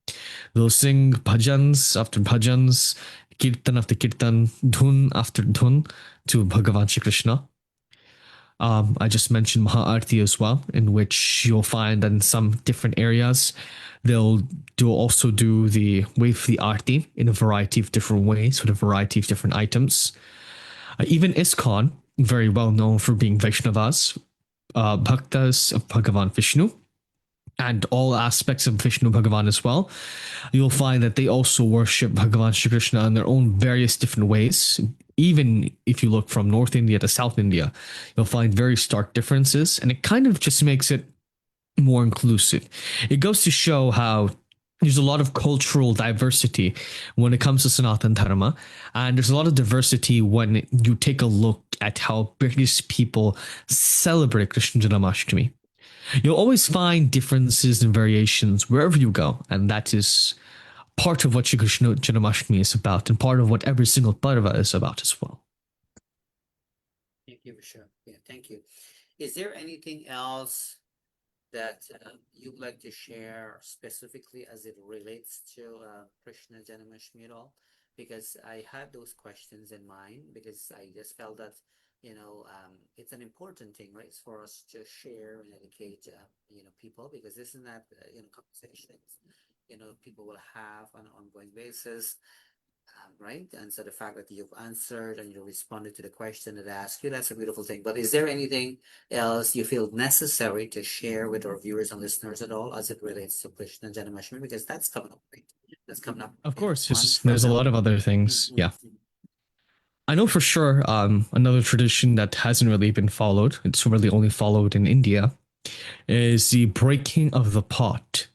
they'll sing bhajans after bhajans, kirtan after kirtan, dhun after dhun to Bhagavan Shri Krishna. I just mentioned Mahaarti as well, in which you'll find that in some different areas, they'll also do the wave the Aarti in a variety of different ways, with a variety of different items. Even ISKCON, very well known for being Vaishnavas, Bhaktas of Bhagavan Vishnu, and all aspects of Vishnu Bhagavan as well, you'll find that they also worship Bhagavan Shri Krishna in their own various different ways. Even if you look from North India to South India, you'll find very stark differences, and it kind of just makes it more inclusive. It goes to show how there's a lot of cultural diversity when it comes to Sanatan Dharma, and there's a lot of diversity when you take a look at how British people celebrate Krishna Janmashtami. You'll always find differences and variations wherever you go, and that is part of what Shri Krishna Janmashtami is about, and part of what every single Parva is about as well. Thank you for sure. Yeah, thank you. Is there anything else that you'd like to share specifically as it relates to Krishna Janmashtami at all? Because I had those questions in mind because I just felt that it's an important thing, right? It's for us to share and educate people, because this is not conversations people will have on an ongoing basis, right? And so the fact that you've answered and you responded to the question that I asked you, that's a beautiful thing. But is there anything else you feel necessary to share with our viewers and listeners at all as it relates to Krishna Janmashtami? Because that's coming up, right? That's coming up Of in a course, month from there's a now. lot of other things. Yeah. I know for sure another tradition that hasn't really been followed, it's really only followed in India, is the breaking of the pot.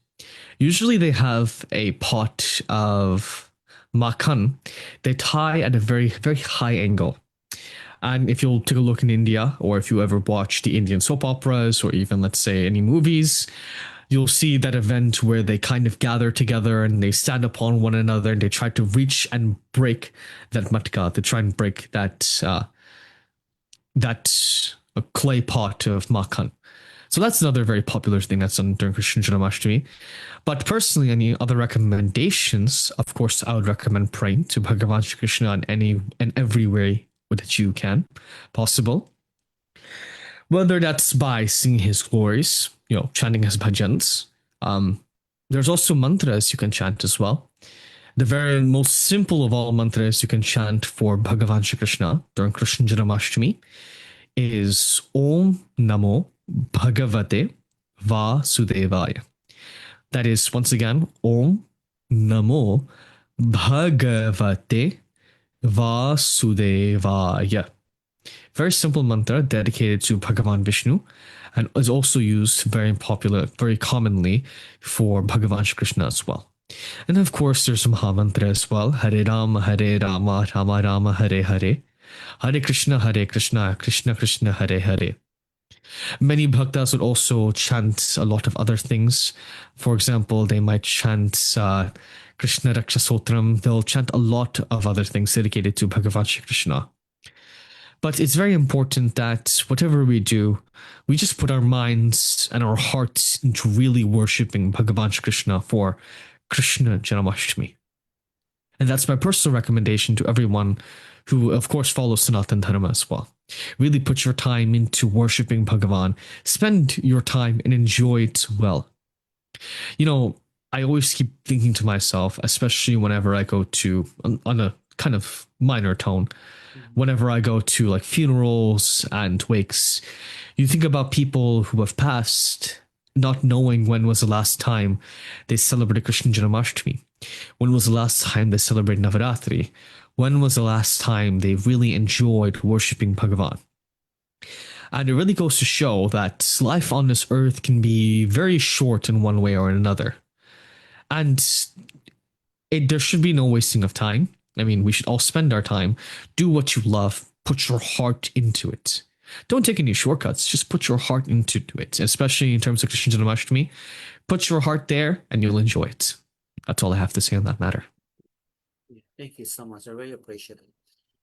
Usually they have a pot of makhan. They tie at a very, very high angle. And if you'll take a look in India, or if you ever watch the Indian soap operas, or even, let's say, any movies, you'll see that event where they kind of gather together and they stand upon one another and they try to reach and break that matka. They try and break that clay pot of makhan. So that's another very popular thing that's done during Krishna Janmashtami. But personally, any other recommendations? Of course, I would recommend praying to Bhagavan Shri Krishna in any and every way that you can possible. Whether that's by singing his glories, chanting his bhajans. There's also mantras you can chant as well. The very most simple of all mantras you can chant for Bhagavan Shri Krishna during Krishna Janmashtami is Om Namo Bhagavate Vasudevaya. That is, once again, Om Namo Bhagavate Vasudevaya. Very simple mantra dedicated to Bhagavan Vishnu, and is also used very commonly for Bhagavan Shri Krishna as well. And of course, there's some Mahamantra as well. Hare Rama, Rama Rama, Hare Hare. Hare Krishna, Krishna Krishna, Hare Hare. Many bhaktas would also chant a lot of other things. For example, they might chant Krishna Rakshasotram. They'll chant a lot of other things dedicated to Bhagavan Shri Krishna. But it's very important that whatever we do, we just put our minds and our hearts into really worshipping Bhagavan Shri Krishna for Krishna Janmashtami. And that's my personal recommendation to everyone who, of course, follows Sanatan Dharma as well. Really put your time into worshipping Bhagavan. Spend your time and enjoy it well. I always keep thinking to myself, especially whenever I go to, on a kind of minor tone, whenever I go to like funerals and wakes, you think about people who have passed, not knowing when was the last time they celebrated Krishna Janmashtami. When was the last time they celebrated Navaratri? When was the last time they really enjoyed worshipping Bhagavan? And it really goes to show that life on this earth can be very short in one way or another. And there should be no wasting of time. I mean, we should all spend our time, do what you love, put your heart into it. Don't take any shortcuts, just put your heart into it, especially in terms of Krishna Janmashtami. Put your heart there and you'll enjoy it. That's all I have to say on that matter. Thank you so much. I really appreciate it.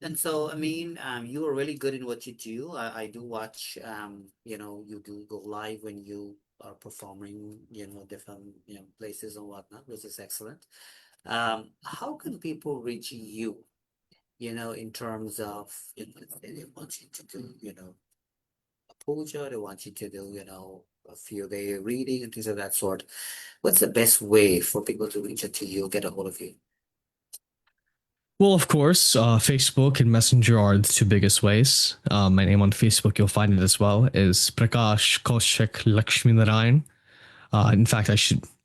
And so, I mean, you are really good in what you do. I do watch, you do go live when you are performing, different, places and whatnot, which is excellent. How can people reach you, in terms of, let's say they want you to do, a puja, they want you to do, a few day reading and things of that sort. What's the best way for people to reach out to you, get a hold of you? Well, of course, Facebook and Messenger are the two biggest ways. My name on Facebook, you'll find it as well, is Prakaash Latchminarine. In fact,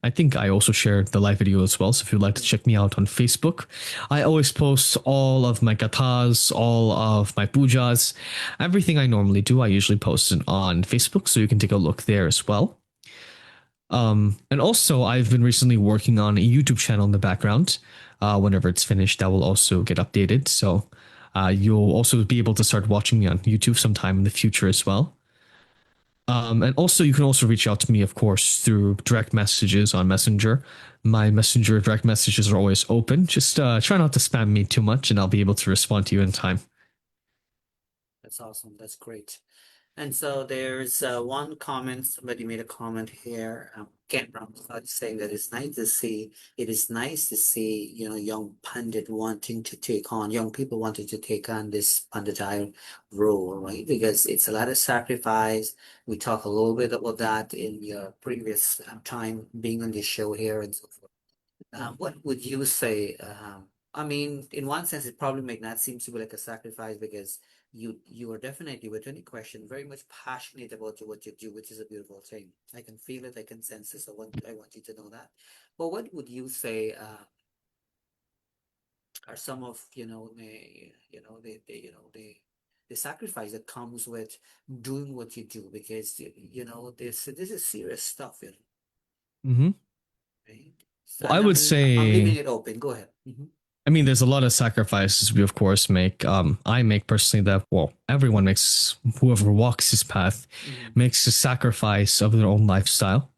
I think I also share the live video as well. So if you'd like to check me out on Facebook, I always post all of my gathas, all of my pujas, everything I normally do. I usually post it on Facebook, so you can take a look there as well. And also, I've been recently working on a YouTube channel in the background. Whenever it's finished, that will also get updated. So you'll also be able to start watching me on YouTube sometime in the future as well. And also, you can also reach out to me, of course, through direct messages on Messenger. My Messenger direct messages are always open. Just try not to spam me too much, and I'll be able to respond to you in time. That's awesome. That's great. And so there's one comment, somebody made a comment here. Can't promise saying that it's nice to see. It is nice to see, young pundit wanting to take on, young people wanting to take on this panditile role, right? Because it's a lot of sacrifice. We talk a little bit about that in your previous time being on this show here and so forth. What would you say? I mean, in one sense, it probably may not seem to be like a sacrifice because you are definitely, with any question, very much passionate about what you do, which is a beautiful thing. I can feel it, I can sense it. So I want you to know that. But what would you say are some of the sacrifice that comes with doing what you do? Because this is serious stuff, Hmm. right? So, Well, I and would I'm leaving say, it open. Go ahead. I mean, there's a lot of sacrifices we, of course, make. I make personally that, well, everyone makes, whoever walks this path Mhm. makes a sacrifice of their own lifestyle.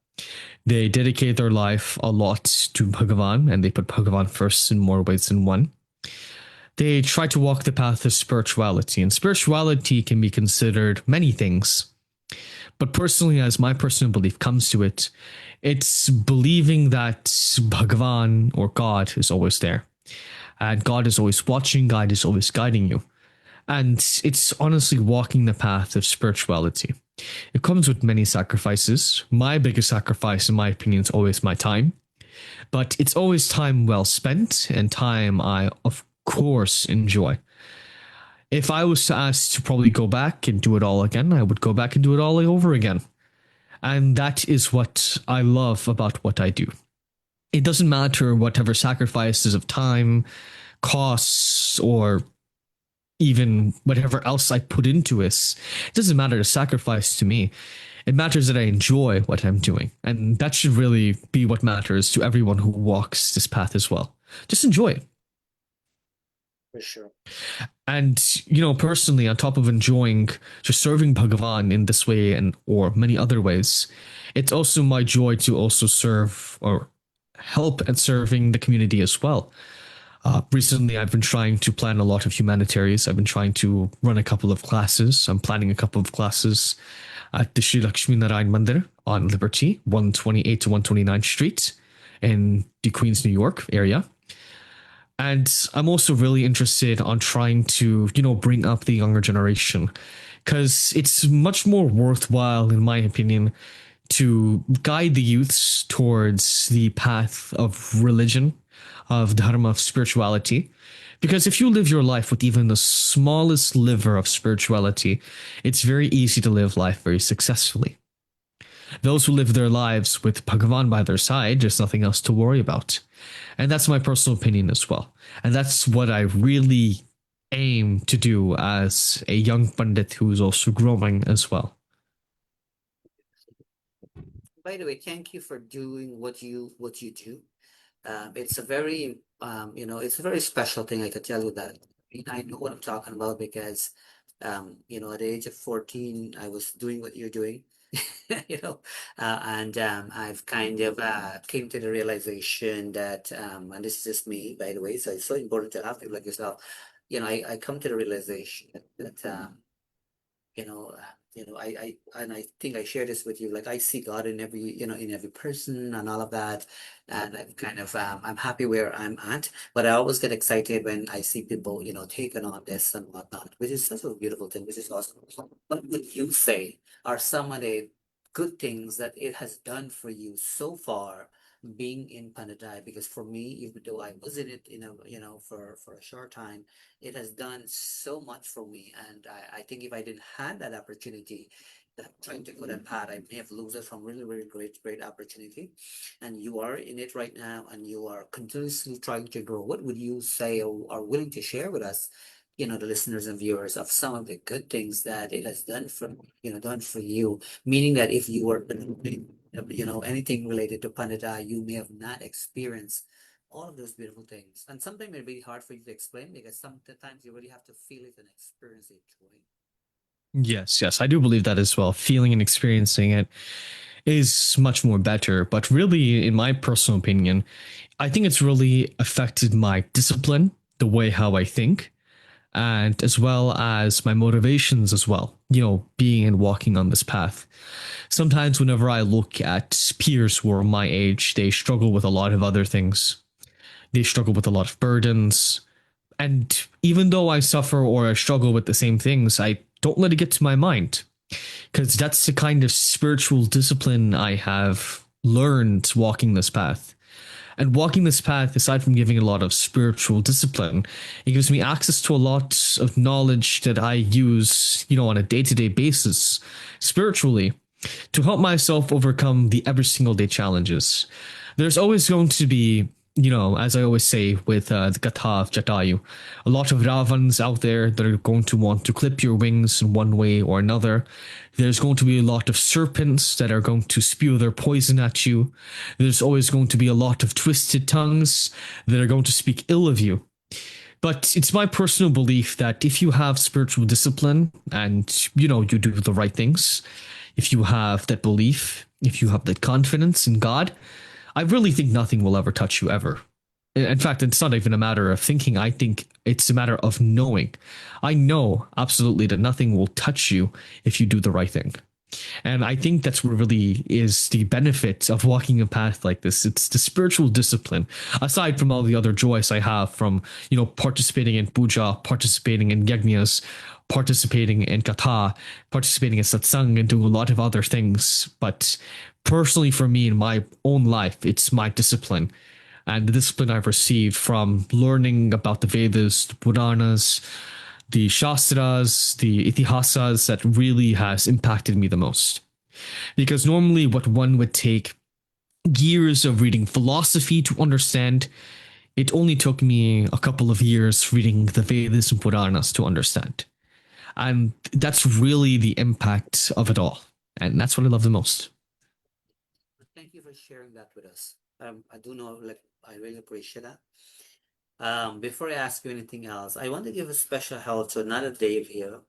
They dedicate their life a lot to Bhagavan and they put Bhagavan first in more ways than one. They try to walk the path of spirituality, and spirituality can be considered many things. But personally, as my personal belief comes to it, it's believing that Bhagavan or God is always there. And God is always watching, God is always guiding you. And it's honestly walking the path of spirituality. It comes with many sacrifices. My biggest sacrifice, in my opinion, is always my time. But it's always time well spent and time I, of course, enjoy. If I was asked to probably go back and do it all again, I would go back and do it all over again. And that is what I love about what I do. It doesn't matter whatever sacrifices of time, costs, or even whatever else I put into it. It doesn't matter the sacrifice to me. It matters that I enjoy what I'm doing. And that should really be what matters to everyone who walks this path as well. Just enjoy it. For sure. And, personally, on top of enjoying just serving Bhagavan in this way and or many other ways, it's also my joy to also serve or help and serving the community as well. Recently, I've been trying to plan a lot of humanitarians. I've been trying to run a couple of classes. I'm planning a couple of classes at the Sri Lakshminarine Mandir on Liberty, 128 to 129th Street in the Queens, New York area. And I'm also really interested on trying to, bring up the younger generation because it's much more worthwhile, in my opinion, to guide the youths towards the path of religion, of dharma, of spirituality. Because if you live your life with even the smallest sliver of spirituality, it's very easy to live life very successfully. Those who live their lives with Bhagavan by their side, there's nothing else to worry about. And that's my personal opinion as well. And that's what I really aim to do as a young Pandit who is also growing as well. By the way, thank you for doing what you do. It's a very it's a very special thing. I could tell you that. I mean, I know what I'm talking about because at the age of 14, I was doing what you're doing. you know, and I've kind of came to the realization that, and this is just me, by the way, so it's so important to have people like yourself. I come to the realization that you know, and I think I share this with you. Like I see God in every, in every person and all of that, and I'm kind of, I'm happy where I'm at. But I always get excited when I see people, taking on this and whatnot, which is such a beautiful thing, which is awesome. What would you say are some of the good things that it has done for you so far? Being in Panadai, because for me, even though I was in it, for a short time, it has done so much for me. And I think if I didn't have that opportunity that I'm trying to go that path, I may have lost it from really, really great opportunity. And you are in it right now and you are continuously trying to grow. What would you say or are willing to share with us, the listeners and viewers of some of the good things that it has done for you? Meaning that if you were, anything related to Pandita, you may have not experienced all of those beautiful things. And sometimes it's really hard for you to explain because sometimes you really have to feel it and experience it, Troy. Yes, yes, I do believe that as well. Feeling and experiencing it is much more better. But really, in my personal opinion, I think it's really affected my discipline, the way how I think, and as well as my motivations as well, being and walking on this path. Sometimes whenever I look at peers who are my age, they struggle with a lot of other things. They struggle with a lot of burdens. And even though I suffer or I struggle with the same things, I don't let it get to my mind, because that's the kind of spiritual discipline I have learned walking this path. And walking this path, aside from giving a lot of spiritual discipline, it gives me access to a lot of knowledge that I use, on a day to day basis, spiritually, to help myself overcome the every single day challenges. There's always going to be, as I always say with the Gatha of Jatayu, a lot of Ravans out there that are going to want to clip your wings in one way or another. There's going to be a lot of serpents that are going to spew their poison at you. There's always going to be a lot of twisted tongues that are going to speak ill of you. But it's my personal belief that if you have spiritual discipline and, you do the right things, if you have that belief, if you have that confidence in God, I really think nothing will ever touch you ever. In fact, it's not even a matter of thinking. I think it's a matter of knowing. I know absolutely that nothing will touch you if you do the right thing. And I think that's what really is the benefit of walking a path like this. It's the spiritual discipline, aside from all the other joys I have from, participating in puja, participating in yajnas, participating in katha, participating in satsang, and doing a lot of other things. But personally, for me in my own life, it's my discipline. And the discipline I've received from learning about the Vedas, the Puranas, the Shastras, the Itihasas that really has impacted me the most. Because normally, what one would take years of reading philosophy to understand, it only took me a couple of years reading the Vedas and Puranas to understand. And that's really the impact of it all. And that's what I love the most. Thank you for sharing that with us. I do know, like, I really appreciate that. Before I ask you anything else, I want to give a special hello to another Dave here,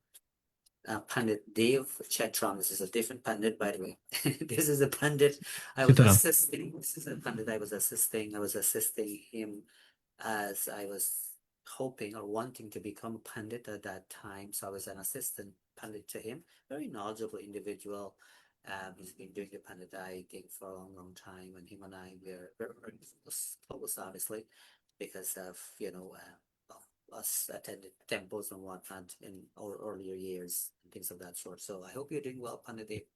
Pandit Dave Chetram. This is a different Pandit, by the way. This is a Pandit I was Sitaram. assisting. This is a Pandit I was assisting. I was assisting him as I was hoping or wanting to become a Pandit at that time. So I was an assistant Pandit to him. Very knowledgeable individual. He's been doing the Pandit thing for a long, long time, and him and I were very close, obviously, because of us attended temples and whatnot in our earlier years and things of that sort. So I hope you're doing well, Pandit.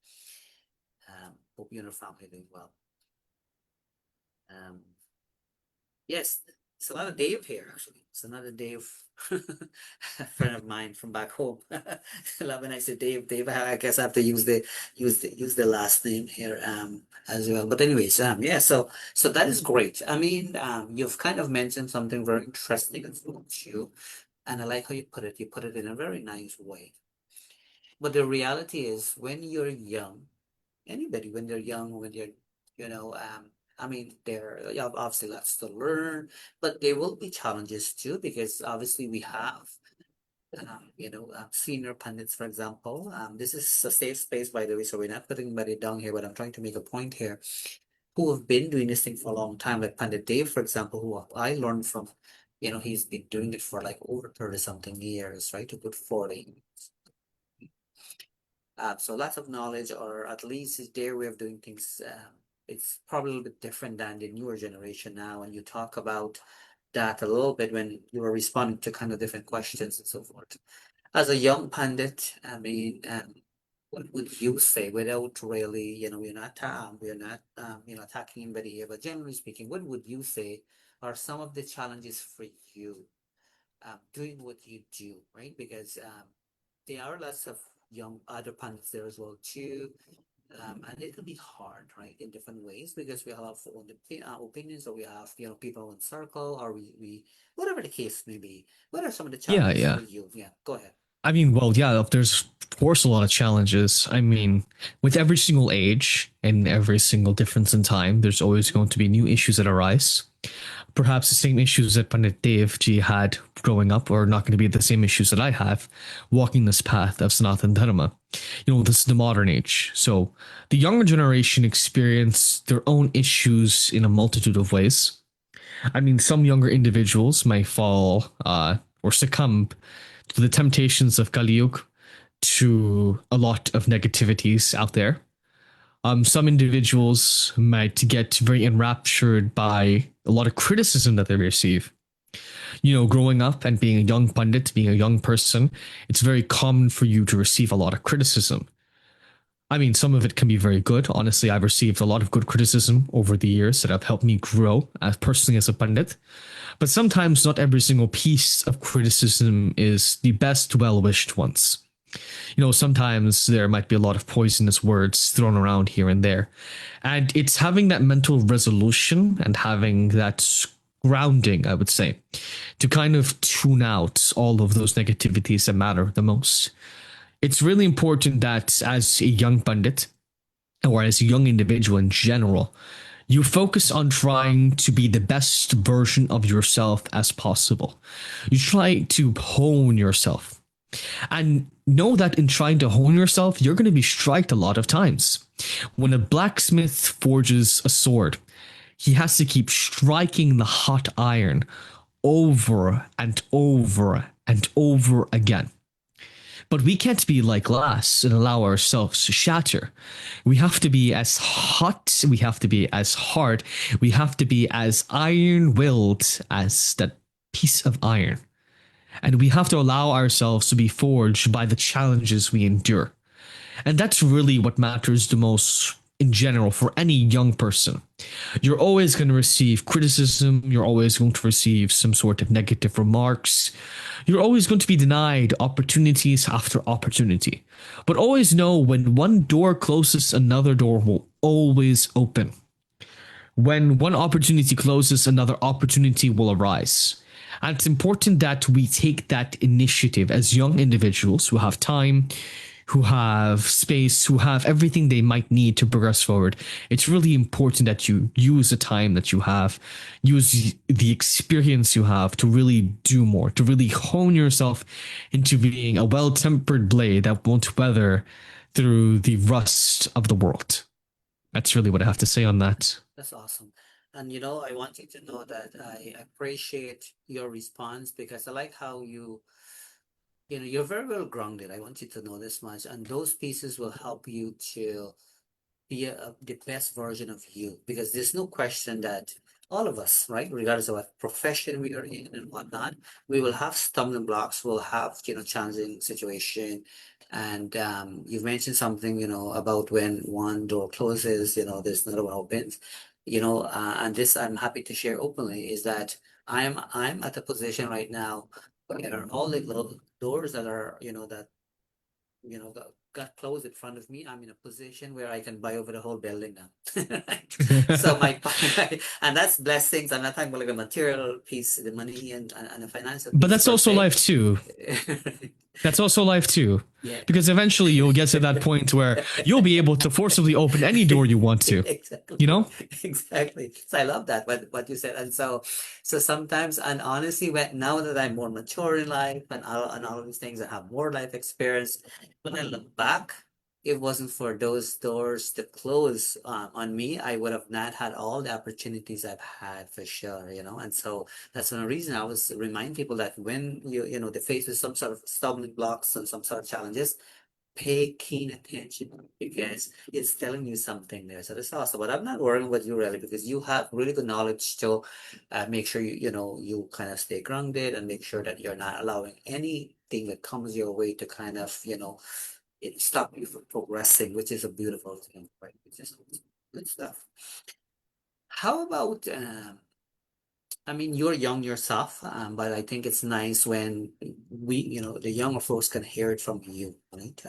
Hope you and your family are doing well. Um, yes, it's another Dave here, actually. It's another Dave, a friend of mine from back home. Love when I say Dave. Dave, I guess I have to use the last name here as well. But anyways, yeah. So that is great. I mean, you've kind of mentioned something very interesting about you, and I like how you put it. You put it in a very nice way. But the reality is, when you're young, anybody when they're young, when they're, you know, I mean, they're obviously lots to learn, but there will be challenges too, because obviously we have, senior pundits, for example. This is a safe space, by the way, so we're not putting anybody down here, but I'm trying to make a point here, who have been doing this thing for a long time, like Pandit Dave, for example, who I learned from. He's been doing it for like over 30 something years, right? To put 40. So lots of knowledge, or at least their way of doing things. It's probably a little bit different than the newer generation now. And you talk about that a little bit when you were responding to kind of different questions and so forth. As a young pundit, I mean, what would you say without really, we're not attacking anybody here, but generally speaking, what would you say are some of the challenges for you doing what you do, right? Because there are lots of young other pundits there as well too. And it can be hard, right, in different ways because we have our own opinions, or we have people in circle, or we whatever the case may be. What are some of the Yeah, challenges yeah. for you? Yeah, go ahead. I mean, well, yeah, there's of course a lot of challenges. I mean, with every single age and every single difference in time, there's always going to be new issues that arise. Perhaps the same issues that Pandit Dev Ji had growing up are not going to be the same issues that I have walking this path of Sanatan Dharma. This is the modern age. So the younger generation experience their own issues in a multitude of ways. I mean, some younger individuals might fall or succumb to the temptations of Kali Yuga, to a lot of negativities out there. Some individuals might get very enraptured by a lot of criticism that they receive. Growing up and being a young pundit, being a young person, it's very common for you to receive a lot of criticism. I mean, some of it can be very good. Honestly, I've received a lot of good criticism over the years that have helped me grow as personally as a pundit. But sometimes not every single piece of criticism is the best well-wished ones. Sometimes there might be a lot of poisonous words thrown around here and there. And it's having that mental resolution and having that grounding, I would say, to kind of tune out all of those negativities that matter the most. It's really important that as a young pundit, or as a young individual in general, you focus on trying to be the best version of yourself as possible. You try to hone yourself. And know that in trying to hone yourself, you're going to be striked a lot of times. When a blacksmith forges a sword, he has to keep striking the hot iron over and over and over again. But we can't be like glass and allow ourselves to shatter. We have to be as hot, we have to be as hard, we have to be as iron willed as that piece of iron. And we have to allow ourselves to be forged by the challenges we endure. And that's really what matters the most in general for any young person. You're always going to receive criticism, you're always going to receive some sort of negative remarks. You're always going to be denied opportunities after opportunity. But always know when one door closes, another door will always open. When one opportunity closes, another opportunity will arise. And it's important that we take that initiative as young individuals who have time, who have space, who have everything they might need to progress forward. It's really important that you use the time that you have, use the experience you have to really do more, to really hone yourself into being a well-tempered blade that won't weather through the rust of the world. That's really what I have to say on that. That's awesome. And I want you to know that I appreciate your response because I like how you're very well grounded. I want you to know this much, and those pieces will help you to be the best version of you, because there's no question that all of us, right, regardless of what profession we are in and whatnot, we will have stumbling blocks, we'll have challenging situation. And you've mentioned something about when one door closes, there's another one opens. And this I'm happy to share openly is that I'm at a position right now where all the little doors that are that got closed in front of me, I'm in a position where I can buy over the whole building now. Right? So and that's blessings. I'm not talking about like a material piece, the money and the financial But piece that's per also se. life too. That's also life too. Yeah. Because eventually you'll get to that point where you'll be able to forcibly open any door you want to. Exactly. You know? Exactly. So I love that what you said. And so sometimes, and honestly, now that I'm more mature in life and all of these things, I have more life experience. When I look back, it wasn't for those doors to close on me, I would have not had all the opportunities I've had for sure, you know. And so that's one reason I was remind people that when they face with some sort of stumbling blocks and some sort of challenges, pay keen attention because it's telling you something there. So that's awesome. But I'm not worrying with you really because you have really good knowledge to make sure you kind of stay grounded and make sure that you're not allowing anything that comes your way to kind of it stop you from progressing, which is a beautiful thing, right? Which is good stuff. How about I mean, you're young yourself, but I think it's nice when the younger folks can hear it from you, right?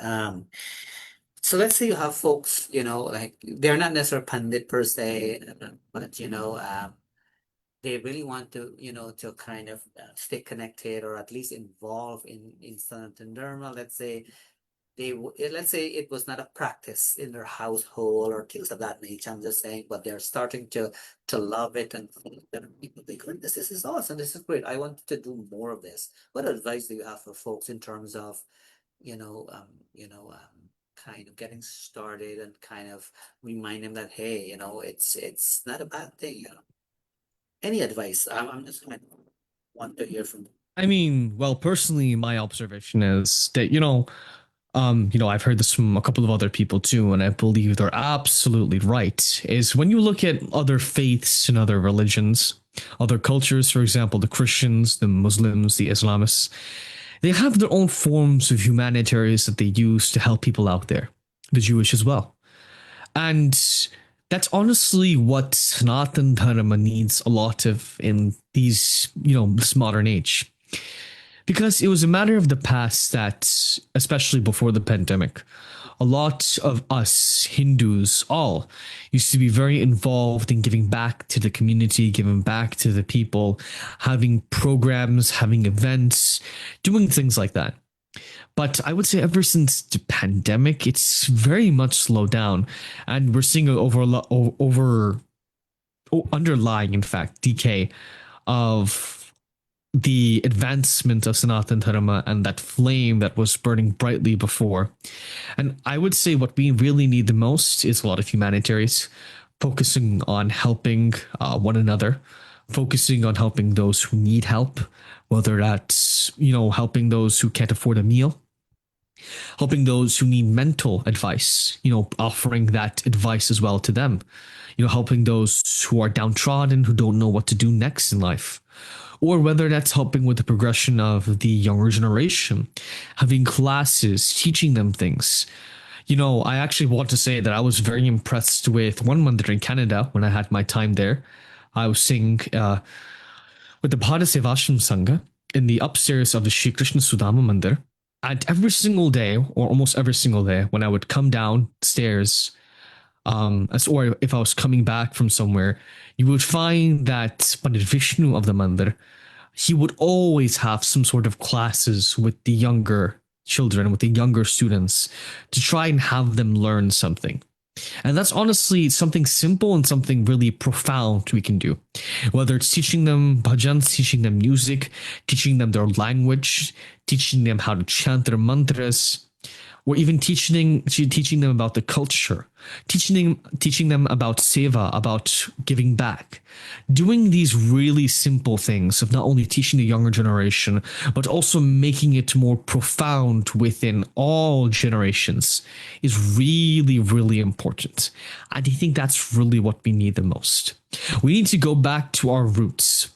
So let's say you have folks, like they're not necessarily pandit per se, but they really want to, to kind of stay connected or at least involved in Sanatana Dharma. Let's say it was not a practice in their household or things of that nature. I'm just saying, but they're starting to love it and people think, "Oh, this is awesome. This is great. I want to do more of this." What advice do you have for folks in terms of, you know, um, you know, kind of getting started and kind of remind them that, hey, it's not a bad thing. Any advice? I'm just kind of want to hear from. I mean, well, personally, my observation is that, I've heard this from a couple of other people too, and I believe they're absolutely right. Is when you look at other faiths and other religions, other cultures, for example, the Christians, the Muslims, the Islamists, they have their own forms of humanitarians that they use to help people out there, the Jewish as well. And that's honestly what Sanatan Dharma needs a lot of in this modern age. Because it was a matter of the past that, especially before the pandemic, a lot of us Hindus all used to be very involved in giving back to the community, giving back to the people, having programs, having events, doing things like that. But I would say ever since the pandemic, it's very much slowed down, and we're seeing an underlying, in fact, decay of the advancement of Sanatan Dharma and that flame that was burning brightly before. And I would say what we really need the most is a lot of humanitaries focusing on helping one another, focusing on helping those who need help, whether that's, helping those who can't afford a meal, helping those who need mental advice, offering that advice as well to them, helping those who are downtrodden, who don't know what to do next in life, or whether that's helping with the progression of the younger generation, having classes, teaching them things. I actually want to say that I was very impressed with one mandir in Canada when I had my time there. I was singing with the Bhara Sevashram Sangha in the upstairs of the Shri Krishna Sudama Mandir. And every single day, or almost every single day, when I would come downstairs, or if I was coming back from somewhere, you would find that Pandit Vishnu of the Mandir, he would always have some sort of classes with the younger children, with the younger students, to try and have them learn something. And that's honestly something simple and something really profound we can do. Whether it's teaching them bhajans, teaching them music, teaching them their language, teaching them how to chant their mantras, or even teaching them about the culture, teaching them about seva, about giving back. Doing these really simple things of not only teaching the younger generation, but also making it more profound within all generations is really, really important. And I think that's really what we need the most. We need to go back to our roots.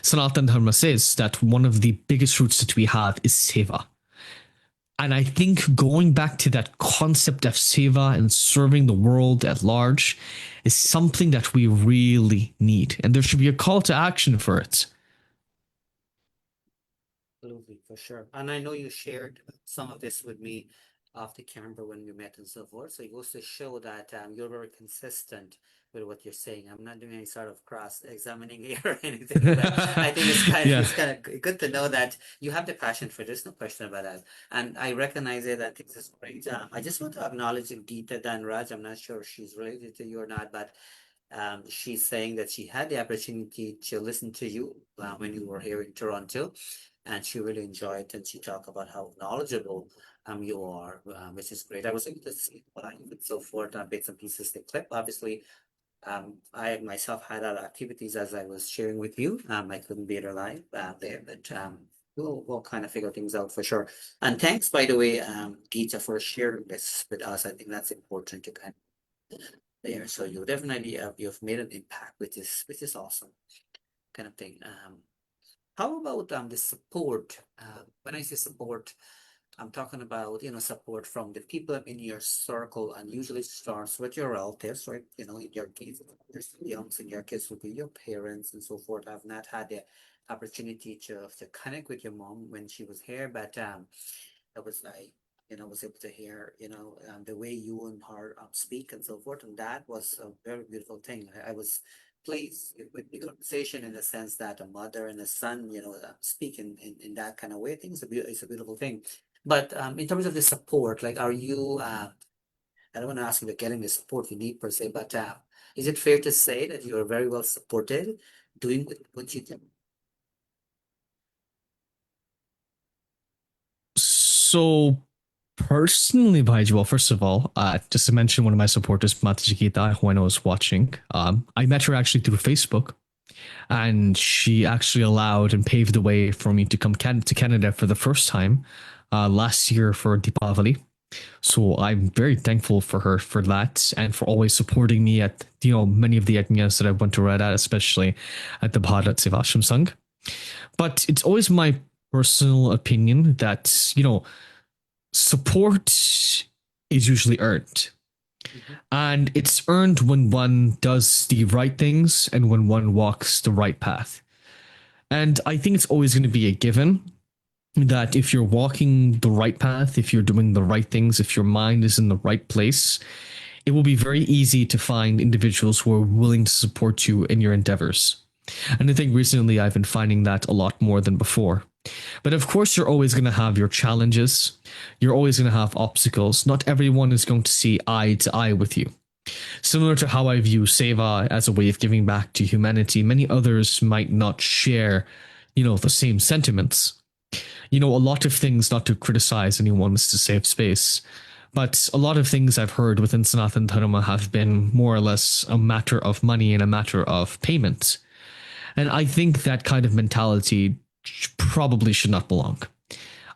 Sanatan Dharma says that one of the biggest roots that we have is seva. And I think going back to that concept of seva and serving the world at large is something that we really need. And there should be a call to action for it. Absolutely, for sure. And I know you shared some of this with me off the camera when we met and so forth. So it goes to show that you're very consistent with what you're saying. I'm not doing any sort of cross-examining here or anything, but I think it's kind of Yeah. it's kind of good to know that you have the passion for this. No question about that. And I recognize it. I think this is great. I just want to acknowledge Geeta Danraj. I'm not sure if she's related to you or not, but she's saying that she had the opportunity to listen to you when you were here in Toronto, and she really enjoyed it. And she talked about how knowledgeable you are, which is great. I was able to see live and so forth, bits and pieces the clip. Obviously, I myself had other activities as I was sharing with you. I couldn't be there live there, but we'll kind of figure things out for sure. And thanks, by the way, Geeta, for sharing this with us. I think that's important to kind of there. So you definitely you've made an impact, which is awesome kind of thing. How about the support? When I say support, I'm talking about, support from the people in your circle, and usually starts with your relatives, right? In your case, there's youngs, in your case would be your parents and so forth. I've not had the opportunity to connect with your mom when she was here, but I was like, was able to hear, the way you and her speak and so forth, and that was a very beautiful thing. I was pleased with the conversation in the sense that a mother and a son, speak in that kind of way. I think it's a beautiful thing. But in terms of the support, like, are you? I don't want to ask you about getting the support you need per se, but is it fair to say that you are very well supported doing what you do? So personally, Bhaiji, well, first of all, just to mention one of my supporters, Matajikita, when I was watching, I met her actually through Facebook, and she actually allowed and paved the way for me to come to Canada for the first time last year for Deepavali. So I'm very thankful for her for that, and for always supporting me at many of the yajnas that I went to read at, especially at the Bharat Sevashram Sangh. But it's always my personal opinion that support is usually earned. Mhm. And it's earned when one does the right things and when one walks the right path. And I think it's always going to be a given that if you're walking the right path, if you're doing the right things, if your mind is in the right place, it will be very easy to find individuals who are willing to support you in your endeavors. And I think recently I've been finding that a lot more than before. But of course, you're always going to have your challenges. You're always going to have obstacles. Not everyone is going to see eye to eye with you. Similar to how I view Seva as a way of giving back to humanity, many others might not share, the same sentiments. A lot of things, not to criticize anyone, is to save space. But a lot of things I've heard within Sanatan Dharma have been more or less a matter of money and a matter of payment. And I think that kind of mentality probably should not belong.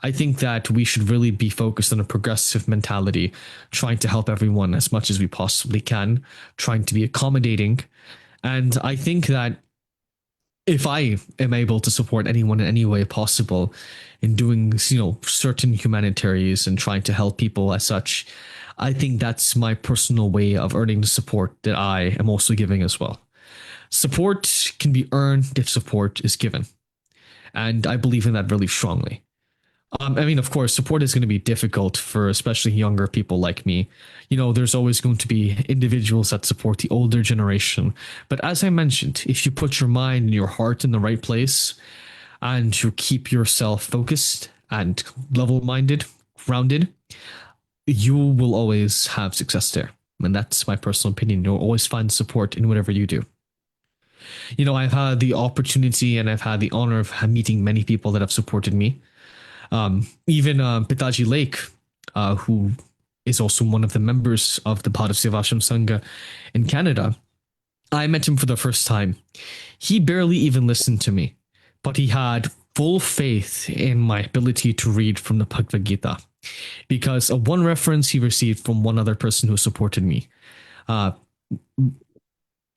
I think that we should really be focused on a progressive mentality, trying to help everyone as much as we possibly can, trying to be accommodating. And I think that if I am able to support anyone in any way possible in doing, certain humanitarians and trying to help people as such, I think that's my personal way of earning the support that I am also giving as well. Support can be earned if support is given. And I believe in that really strongly. I mean, of course, support is going to be difficult for especially younger people like me. There's always going to be individuals that support the older generation. But as I mentioned, if you put your mind and your heart in the right place and you keep yourself focused and level minded, grounded, you will always have success there. And that's my personal opinion. You'll always find support in whatever you do. I've had the opportunity and I've had the honor of meeting many people that have supported me. Even Pitaji Lake, who is also one of the members of the Bharat Sevashram Sangha in Canada, I met him for the first time. He barely even listened to me, but he had full faith in my ability to read from the Bhagavad Gita because of one reference he received from one other person who supported me, uh,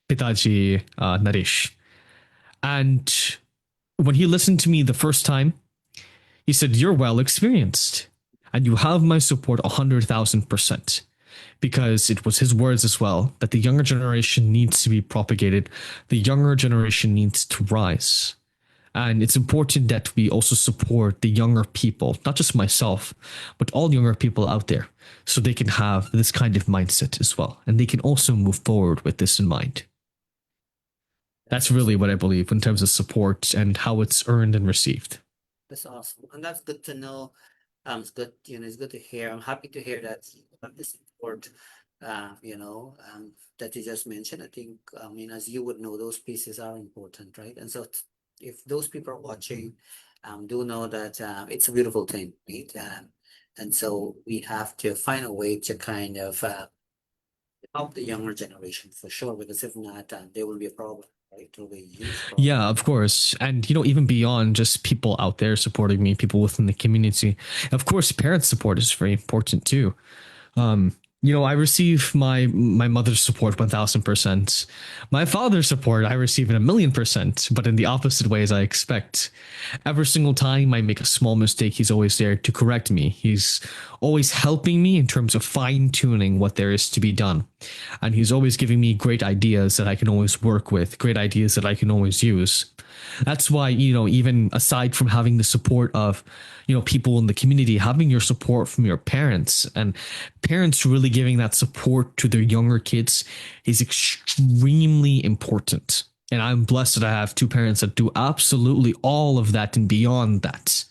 Pitaji Naresh. And when he listened to me the first time, he said, "You're well experienced and you have my support 100,000%." Because it was his words as well that the younger generation needs to be propagated, the younger generation needs to rise. And it's important that we also support the younger people, not just myself, but all younger people out there, so they can have this kind of mindset as well. And they can also move forward with this in mind. That's That's really awesome. what I believe in terms of support and how it's earned and received. That's awesome, and that's good to know. It's good, it's good to hear. I'm happy to hear that the support, that you just mentioned. I think, I mean, as you would know, those pieces are important, right? And so, if those people are watching, do know that it's a beautiful thing, right? And so we have to find a way to kind of help the younger generation for sure, because if not, there will be a problem, right? There will be a huge problem. Yeah, of course. And, even beyond just people out there supporting me, people within the community, of course, parent support is very important too. Um, I receive my mother's support 1000%. My father's support I receive in 1,000,000%, but in the opposite ways I expect. Every single time I make a small mistake, he's always there to correct me. He's always helping me in terms of fine tuning what there is to be done. And he's always giving me great ideas that I can always work with, great ideas that I can always use. That's why, even aside from having the support of, people in the community, having your support from your parents, and parents really giving that support to their younger kids is extremely important. And I'm blessed that I have two parents that do absolutely all of that and beyond that.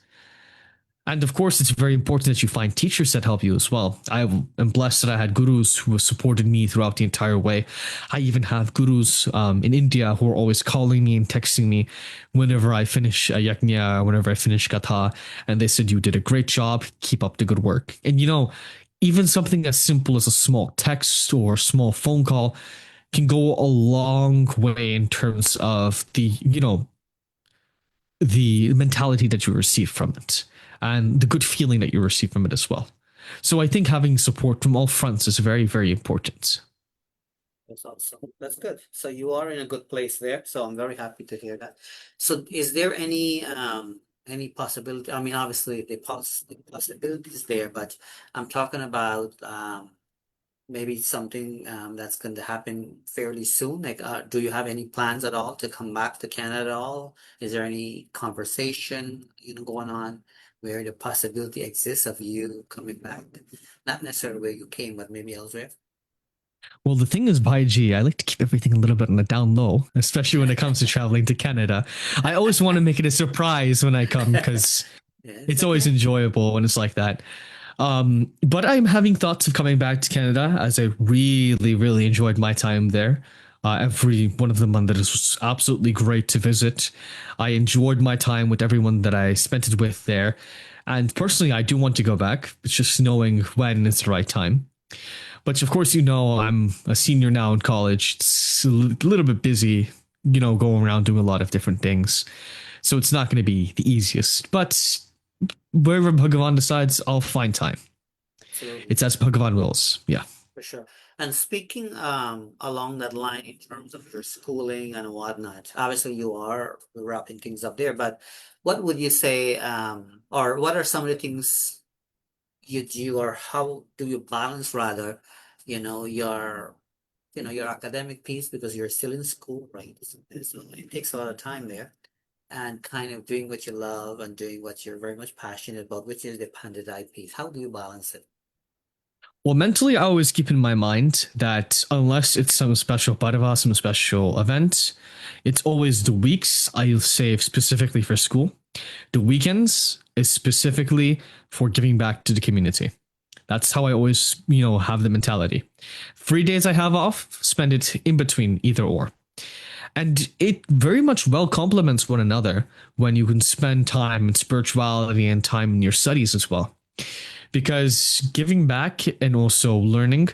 And of course, it's very important that you find teachers that help you as well. I am blessed that I had gurus who have supported me throughout the entire way. I even have gurus in India who are always calling me and texting me whenever I finish a yajna, whenever I finish katha, and they said, "You did a great job. Keep up the good work." And even something as simple as a small text or a small phone call can go a long way in terms of the mentality that you receive from it and the good feeling that you receive from it as well. So I think having support from all fronts is very, very important. That's awesome. That's good. So you are in a good place there. So I'm very happy to hear that. So is there any possibility? I mean, obviously the possibility is there, but I'm talking about maybe something that's going to happen fairly soon. Like, do you have any plans at all to come back to Canada at all? Is there any conversation, going on where the possibility exists of you coming back? Not necessarily where you came, but maybe elsewhere. Well, the thing is, Baiji, I like to keep everything a little bit on the down low, especially when it comes to traveling to Canada. I always want to make it a surprise when I come because Yeah, it's it's always okay. enjoyable when it's like that. But I'm having thoughts of coming back to Canada as I really, really enjoyed my time there. Every one of the months was absolutely great to visit. I enjoyed my time with everyone that I spent it with there. And personally, I do want to go back. It's just knowing when is the right time. But of course, I'm a senior now in college. It's a little bit busy, going around doing a lot of different things. So it's not going to be the easiest. But wherever Bhagavan decides, I'll find time. Absolutely. It's as Bhagavan wills. Yeah. For sure. And speaking along that line in terms of your schooling and whatnot, obviously you are wrapping things up there, but what would you say, or what are some of the things you do, or how do you balance rather, your your academic piece, because you're still in school, right? So it takes a lot of time there, and kind of doing what you love and doing what you're very much passionate about, which is the Pandit piece. How do you balance it? Well, mentally, I always keep in my mind that unless it's some special parva, some special event, it's always the weeks I'll save specifically for school. The weekends is specifically for giving back to the community. That's how I always, have the mentality. 3 days I have off, spend it in between either or. And it very much well complements one another when you can spend time in spirituality and time in your studies as well. Because giving back and also learning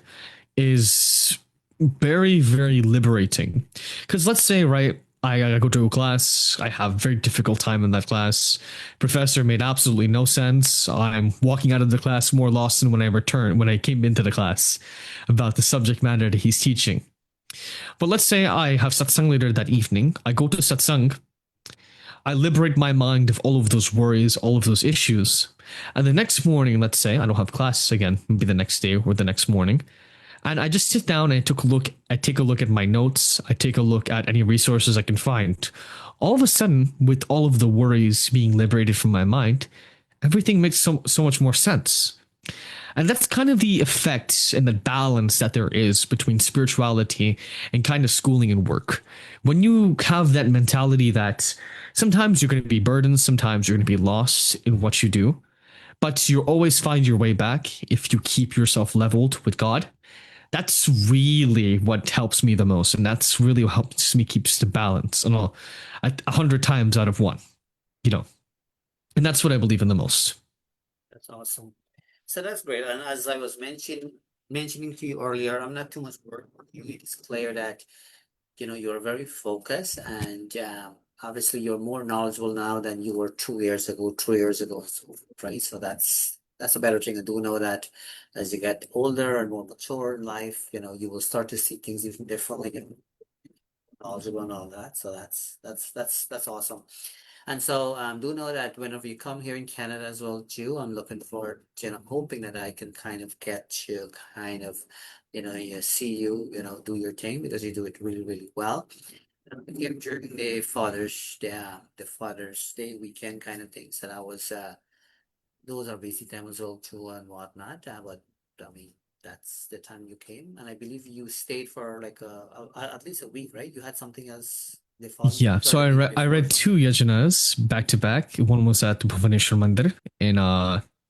is very, very liberating. Because let's say, right, I go to a class, I have a very difficult time in that class. Professor made absolutely no sense. I'm walking out of the class more lost than when I came into the class about the subject matter that he's teaching. But let's say I have satsang later that evening. I go to satsang. I liberate my mind of all of those worries, all of those issues. And the next morning, let's say I don't have class again, maybe the next day or the next morning. And I just sit down and I take a look at my notes. I take a look at any resources I can find. All of a sudden, with all of the worries being liberated from my mind, everything makes so much more sense. And that's kind of the effect and the balance that there is between spirituality and kind of schooling and work. When you have that mentality that sometimes you're going to be burdened, sometimes you're going to be lost in what you do, but you always find your way back if you keep yourself leveled with God. That's really what helps me the most. And that's really what helps me keeps the balance and all 100 times out of one, you know, and that's what I believe in the most. That's awesome. So that's great. And as I was mentioning to you earlier, I'm not too much work. It's clear that you're very focused, and obviously you're more knowledgeable now than you were 2 years ago, 3 years ago, so, right? So that's a better thing. I do know that as you get older and more mature in life, you will start to see things even differently and knowledgeable and all that. So that's awesome. And so do know that whenever you come here in Canada as well, too, I'm looking forward to, hoping that I can kind of get you kind of, see you, do your thing because you do it really, really well. Here during the Father's Day weekend kind of things that I was, those are busy time as well too and whatnot. But I mean, that's the time you came, and I believe you stayed for like at least a week, right? You had something else the following Yeah, week or so the I week read I before or read two something. yajanas back to back. One was at the Bhuvaneshwar Mandir in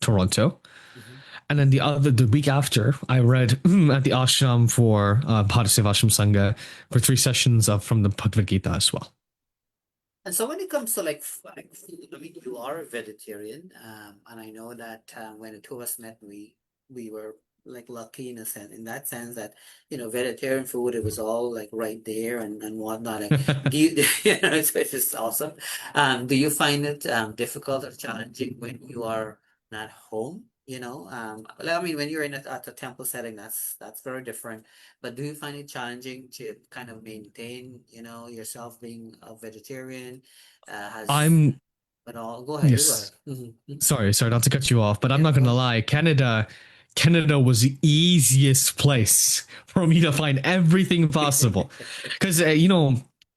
Toronto, Mhm. and then the week after, I read at the ashram for Bharat Sevashram Sangha for 3 sessions of from the Bhagavad Gita as well. And so when it comes to like food, I mean, you are a vegetarian, and I know that when the two of us met, we were like lucky in a sense, in that sense that vegetarian food it was all like right there and whatnot. Like, do you it's just awesome. Do you find it difficult or challenging when you are not home? Like, I mean, when you're at a temple setting, that's very different. But do you find it challenging to kind of maintain, yourself being a vegetarian? Has I'm but all go ahead, you go ahead. Yes. Sorry, not to cut you off, but I'm Yeah, not go gonna ahead. lie. Canada was the easiest place for me to find everything possible, because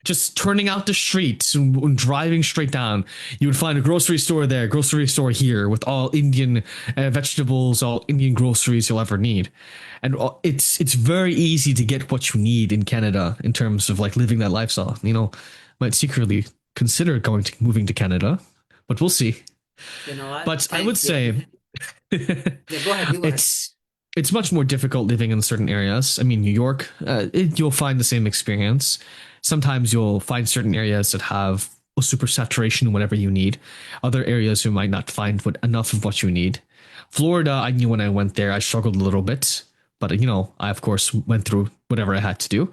just turning out the street and driving straight down, you would find a grocery store there, grocery store here, with all Indian vegetables, all Indian groceries you'll ever need, and it's very easy to get what you need in Canada in terms of like living that lifestyle. Might secretly consider moving to Canada, but we'll see. You know what? But I would Thank you. say Yeah, go ahead, you go ahead. it's it's much more difficult living in certain areas. I mean, New York, you'll find the same experience. Sometimes you'll find certain areas that have a super saturation, whatever you need. Other areas you might not find enough of what you need. Florida, I knew when I went there, I struggled a little bit, but I of course went through whatever I had to do.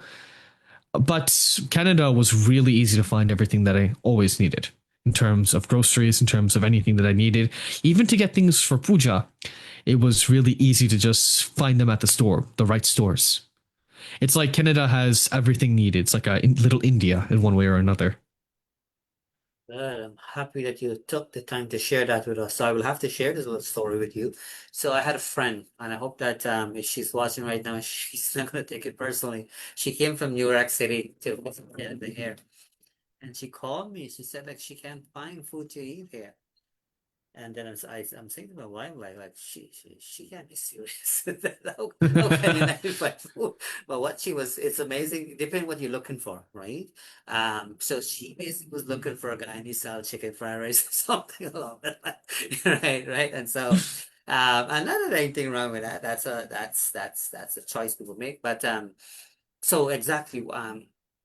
But Canada was really easy to find everything that I always needed in terms of groceries, in terms of anything that I needed, even to get things for puja. It was really easy to just find them at the store, the right stores. It's like Canada has everything needed. It's like a little India in one way or another. Good. I'm happy that you took the time to share that with us. So I will have to share this little story with you. So I had a friend, and I hope that if she's watching right now, she's not going to take it personally. She came from New York City to visit the here, and she called me. She said like she can't find food to eat here. And then I'm saying to my wife, like she can't be serious. How can you not find food? But what she was, it's amazing, depending what you're looking for, right? So she basically was looking for a guy who sells chicken fried rice or something along that line. Right, right. And so, and not that anything wrong with that. That's a choice people make. But so exactly,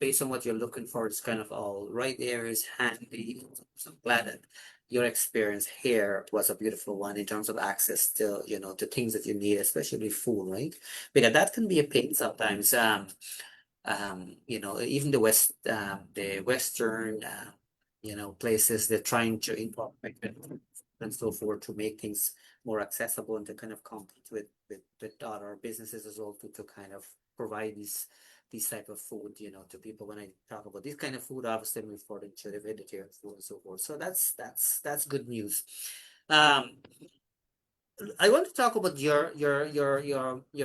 based on what you're looking for, it's kind of all right there is handy. So I'm glad that your experience here was a beautiful one in terms of access to, to things that you need, especially food, right? Because that can be a pain sometimes. Even the Western, places, they're trying to incorporate it and so forth to make things more accessible and to kind of compete with other businesses as well to kind of provide these type of food, to people. When I talk about this kind of food, obviously I'm referring to the vegetarian food and so forth. So that's good news. Um, I want to talk about your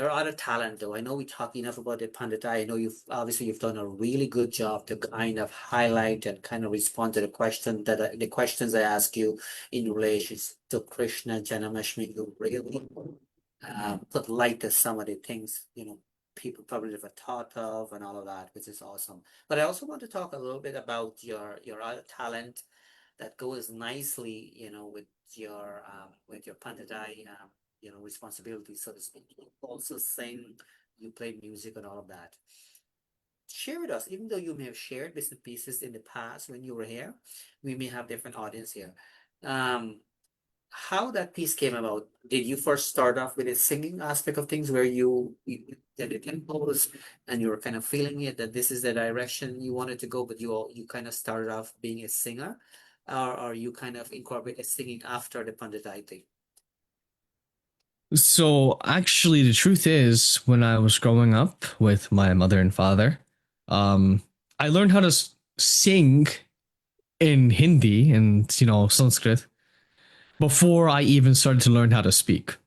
other talent though. I know we talk enough about the Pandita. I know you've done a really good job to kind of highlight and kind of respond to the questions I ask you in relation to Krishna Janamashmi. You really put light to some of the things people probably never thought of and all of that, which is awesome. But I also want to talk a little bit about your other talent that goes nicely, with your Pandadai, responsibilities, so to speak. You also sing, you play music and all of that. Share with us, even though you may have shared bits and pieces in the past when you were here, we may have different audience here. Um, how that piece came about. Did you first start off with a singing aspect of things where you did the tempos and you were kind of feeling it that this is the direction you wanted to go, but you kind of started off being a singer, or you kind of incorporated singing after the Pandit thing? So actually, the truth is, when I was growing up with my mother and father, um, I learned how to sing in Hindi and Sanskrit before I even started to learn how to speak.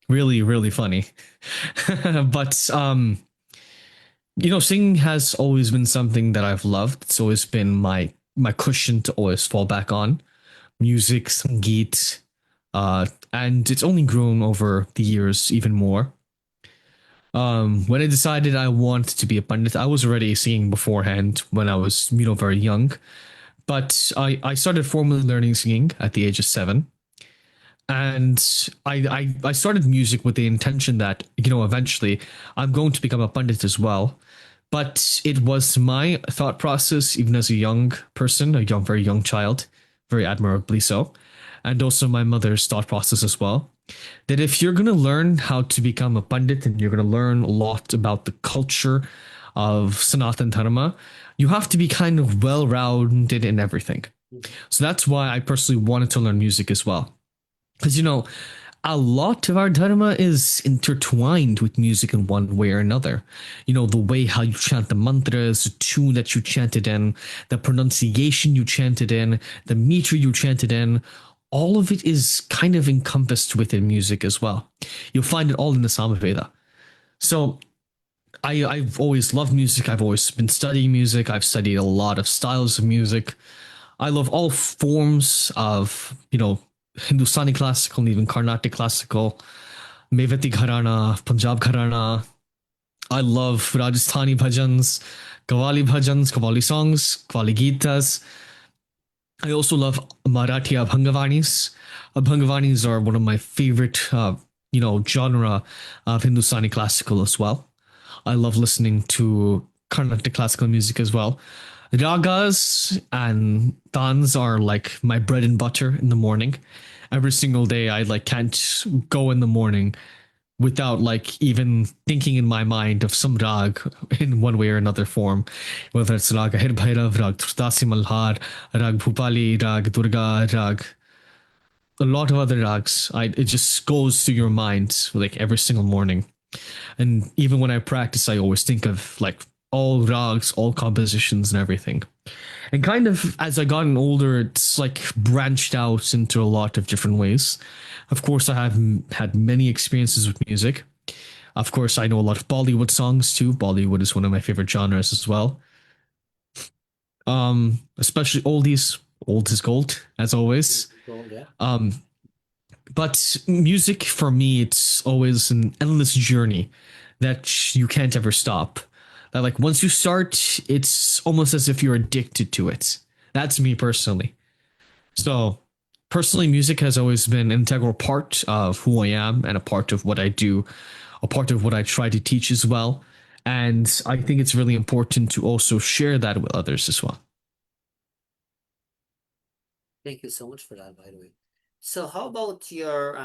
Really, really funny. But singing has always been something that I've loved. It's always been my cushion to always fall back on. Music, sangeet, and it's only grown over the years even more. When I decided I wanted to be a pandit, I was already singing beforehand when I was very young. But I started formally learning singing at the age of 7. And I started music with the intention that, eventually I'm going to become a pandit as well. But it was my thought process, even as a young person, very young child, very admirably so, and also my mother's thought process as well, that if you're going to learn how to become a pandit and you're going to learn a lot about the culture of Sanatan Dharma, you have to be kind of well rounded in everything. So that's why I personally wanted to learn music as well. Because, a lot of our dharma is intertwined with music in one way or another. The way how you chant the mantras, the tune that you chanted in, the pronunciation you chanted in, the meter you chanted in, all of it is kind of encompassed within music as well. You'll find it all in the Samaveda. So I've always loved music. I've always been studying music. I've studied a lot of styles of music. I love all forms of, Hindustani classical and even Carnatic classical, Mevati Gharana, Punjab Gharana. I love Rajasthani bhajans, Qawwali songs, Qawwali Gitas. I also love Marathi Abhangavanis. Abhangavanis are one of my favorite, genre of Hindustani classical as well. I love listening to Carnatic classical music as well. Ragas and tans are like my bread and butter in the morning. Every single day, I can't go in the morning without even thinking in my mind of some rag in one way or another form, whether it's rag Ahir Bhairav, rag Trudasi Malhar, rag Bhupali, rag Durga, rag a lot of other rags. It just goes through your mind every single morning. And even when I practice, I always think of all rags, all compositions, and everything. And kind of as I gotten older, it's branched out into a lot of different ways. Of course, I have had many experiences with music. Of course, I know a lot of Bollywood songs too. Bollywood is one of my favorite genres as well. Especially oldies. Old is gold, as always. Gold, yeah. But music for me, it's always an endless journey that you can't ever stop. That once you start, it's almost as if you're addicted to it. That's me personally. So personally, music has always been an integral part of who I am and a part of what I do, a part of what I try to teach as well. And I think it's really important to also share that with others as well. Thank you so much for that, by the way. So how about your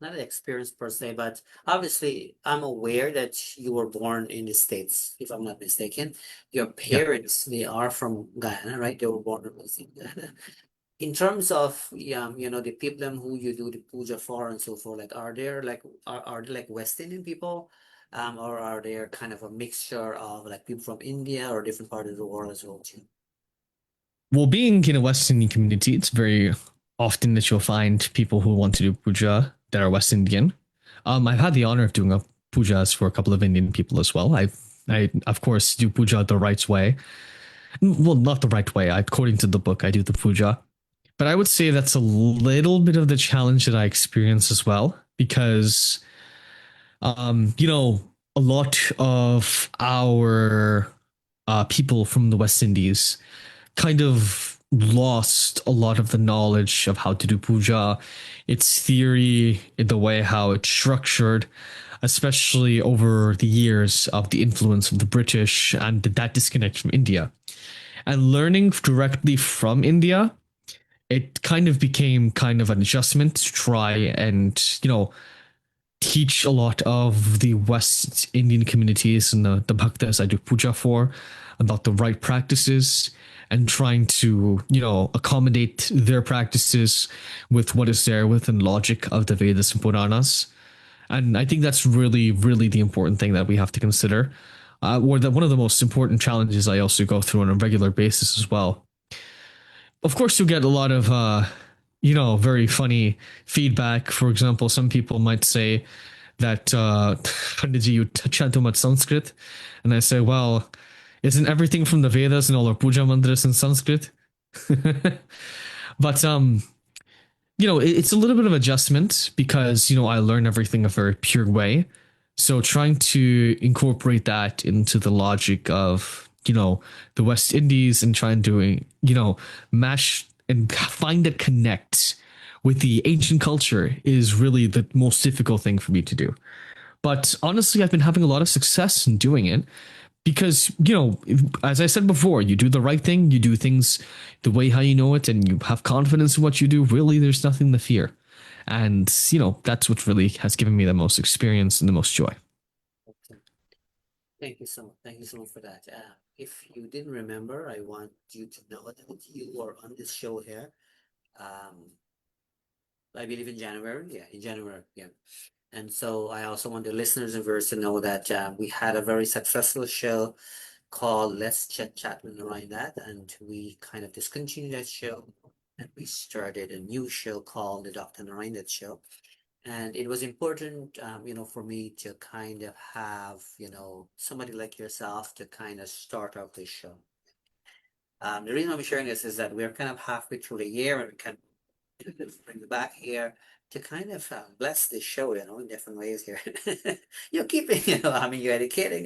not an experience per se, but obviously I'm aware that you were born in the States, if I'm not mistaken. Your Yeah. parents, they are from Guyana, right? They were born and raised in Guyana. In terms of the people who you do the puja for and so forth, are there are they West Indian people? Or are there kind of a mixture of people from India or different part of the world as well too? Well, being in a West Indian community, it's very often that you'll find people who want to do puja that are West Indian. I've had the honor of doing a pujas for a couple of Indian people as well. I of course do puja the right way. Well, not the right way. According to the book, I do the puja. But I would say that's a little bit of the challenge that I experience as well, because, a lot of our people from the West Indies kind of lost a lot of the knowledge of how to do puja, its theory, the way how it's structured, especially over the years of the influence of the British and that disconnect from India. And learning directly from India, it kind of became kind of an adjustment to try and, teach a lot of the West Indian communities and the bhaktas I do puja for about the right practices and trying to, accommodate their practices with what is there within logic of the Vedas and Puranas. And I think that's really, really the important thing that we have to consider. Or that one of the most important challenges I also go through on a regular basis as well. Of course, you get a lot of, very funny feedback. For example, some people might say that, Panditji, you chant too much Sanskrit. And I say, well, isn't everything from the Vedas and all our puja mantras in Sanskrit? But it's a little bit of adjustment because I learn everything a very pure way. So trying to incorporate that into the logic of the West Indies and trying to mash and find a connect with the ancient culture is really the most difficult thing for me to do. But honestly, I've been having a lot of success in doing it because as I said before, you do the right thing, you do things the way how you know it, and you have confidence in what you do. Really, there's nothing to fear. And that's what really has given me the most experience and the most joy. Thank you so much. Thank you so much for that. If you didn't remember, I want you to know that you were on this show here. I believe in January. Yeah, in January. Yeah. And so I also want the listeners and viewers to know that we had a very successful show called Let's Chat with Narine Dat, and we kind of discontinued that show and we started a new show called the Dr. Narine Dat Show. And it was important, for me to kind of have, somebody like yourself to kind of start out this show. The reason I'm sharing this is that we're kind of halfway through the year and we can bring it back here to kind of bless this show, in different ways here. Keeping, you're educating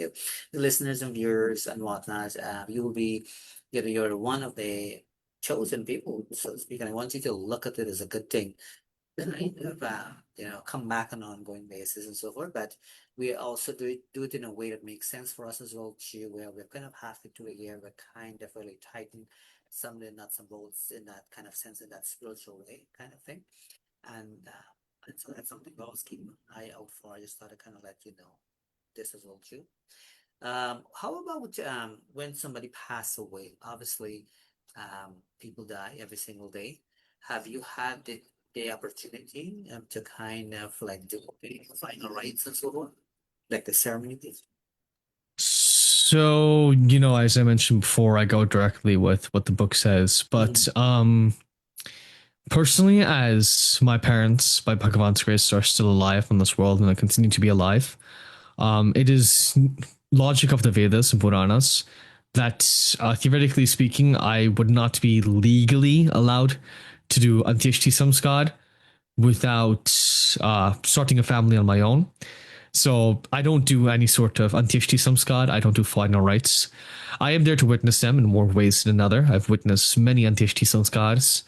the listeners and viewers and whatnot. You will be, you're one of the chosen people, so to speak, and I want you to look at it as a good thing. Then kind of, come back on an ongoing basis and so forth. But we also do it in a way that makes sense for us as well too, where we're kind of halfway through a year, we're kind of really tighten some of the nuts and bolts in that kind of sense, in that spiritual way kind of thing. And so that's something I always keep an eye out for. I just thought to kind of let you know this as well too. How about when somebody passed away? Obviously, people die every single day. Have you had the opportunity to kind of like do the final rites and so on, like the ceremony? So, as I mentioned before, I go directly with what the book says. But personally, as my parents, by Bhagavan's grace, are still alive in this world and they continue to be alive, it is logic of the Vedas and Puranas that, theoretically speaking, I would not be legally allowed to do Antyeshti Samskar without starting a family on my own. So I don't do any sort of Antyeshti Samskar. I don't do final rites. I am there to witness them in more ways than another. I've witnessed many Antyeshti Samskars,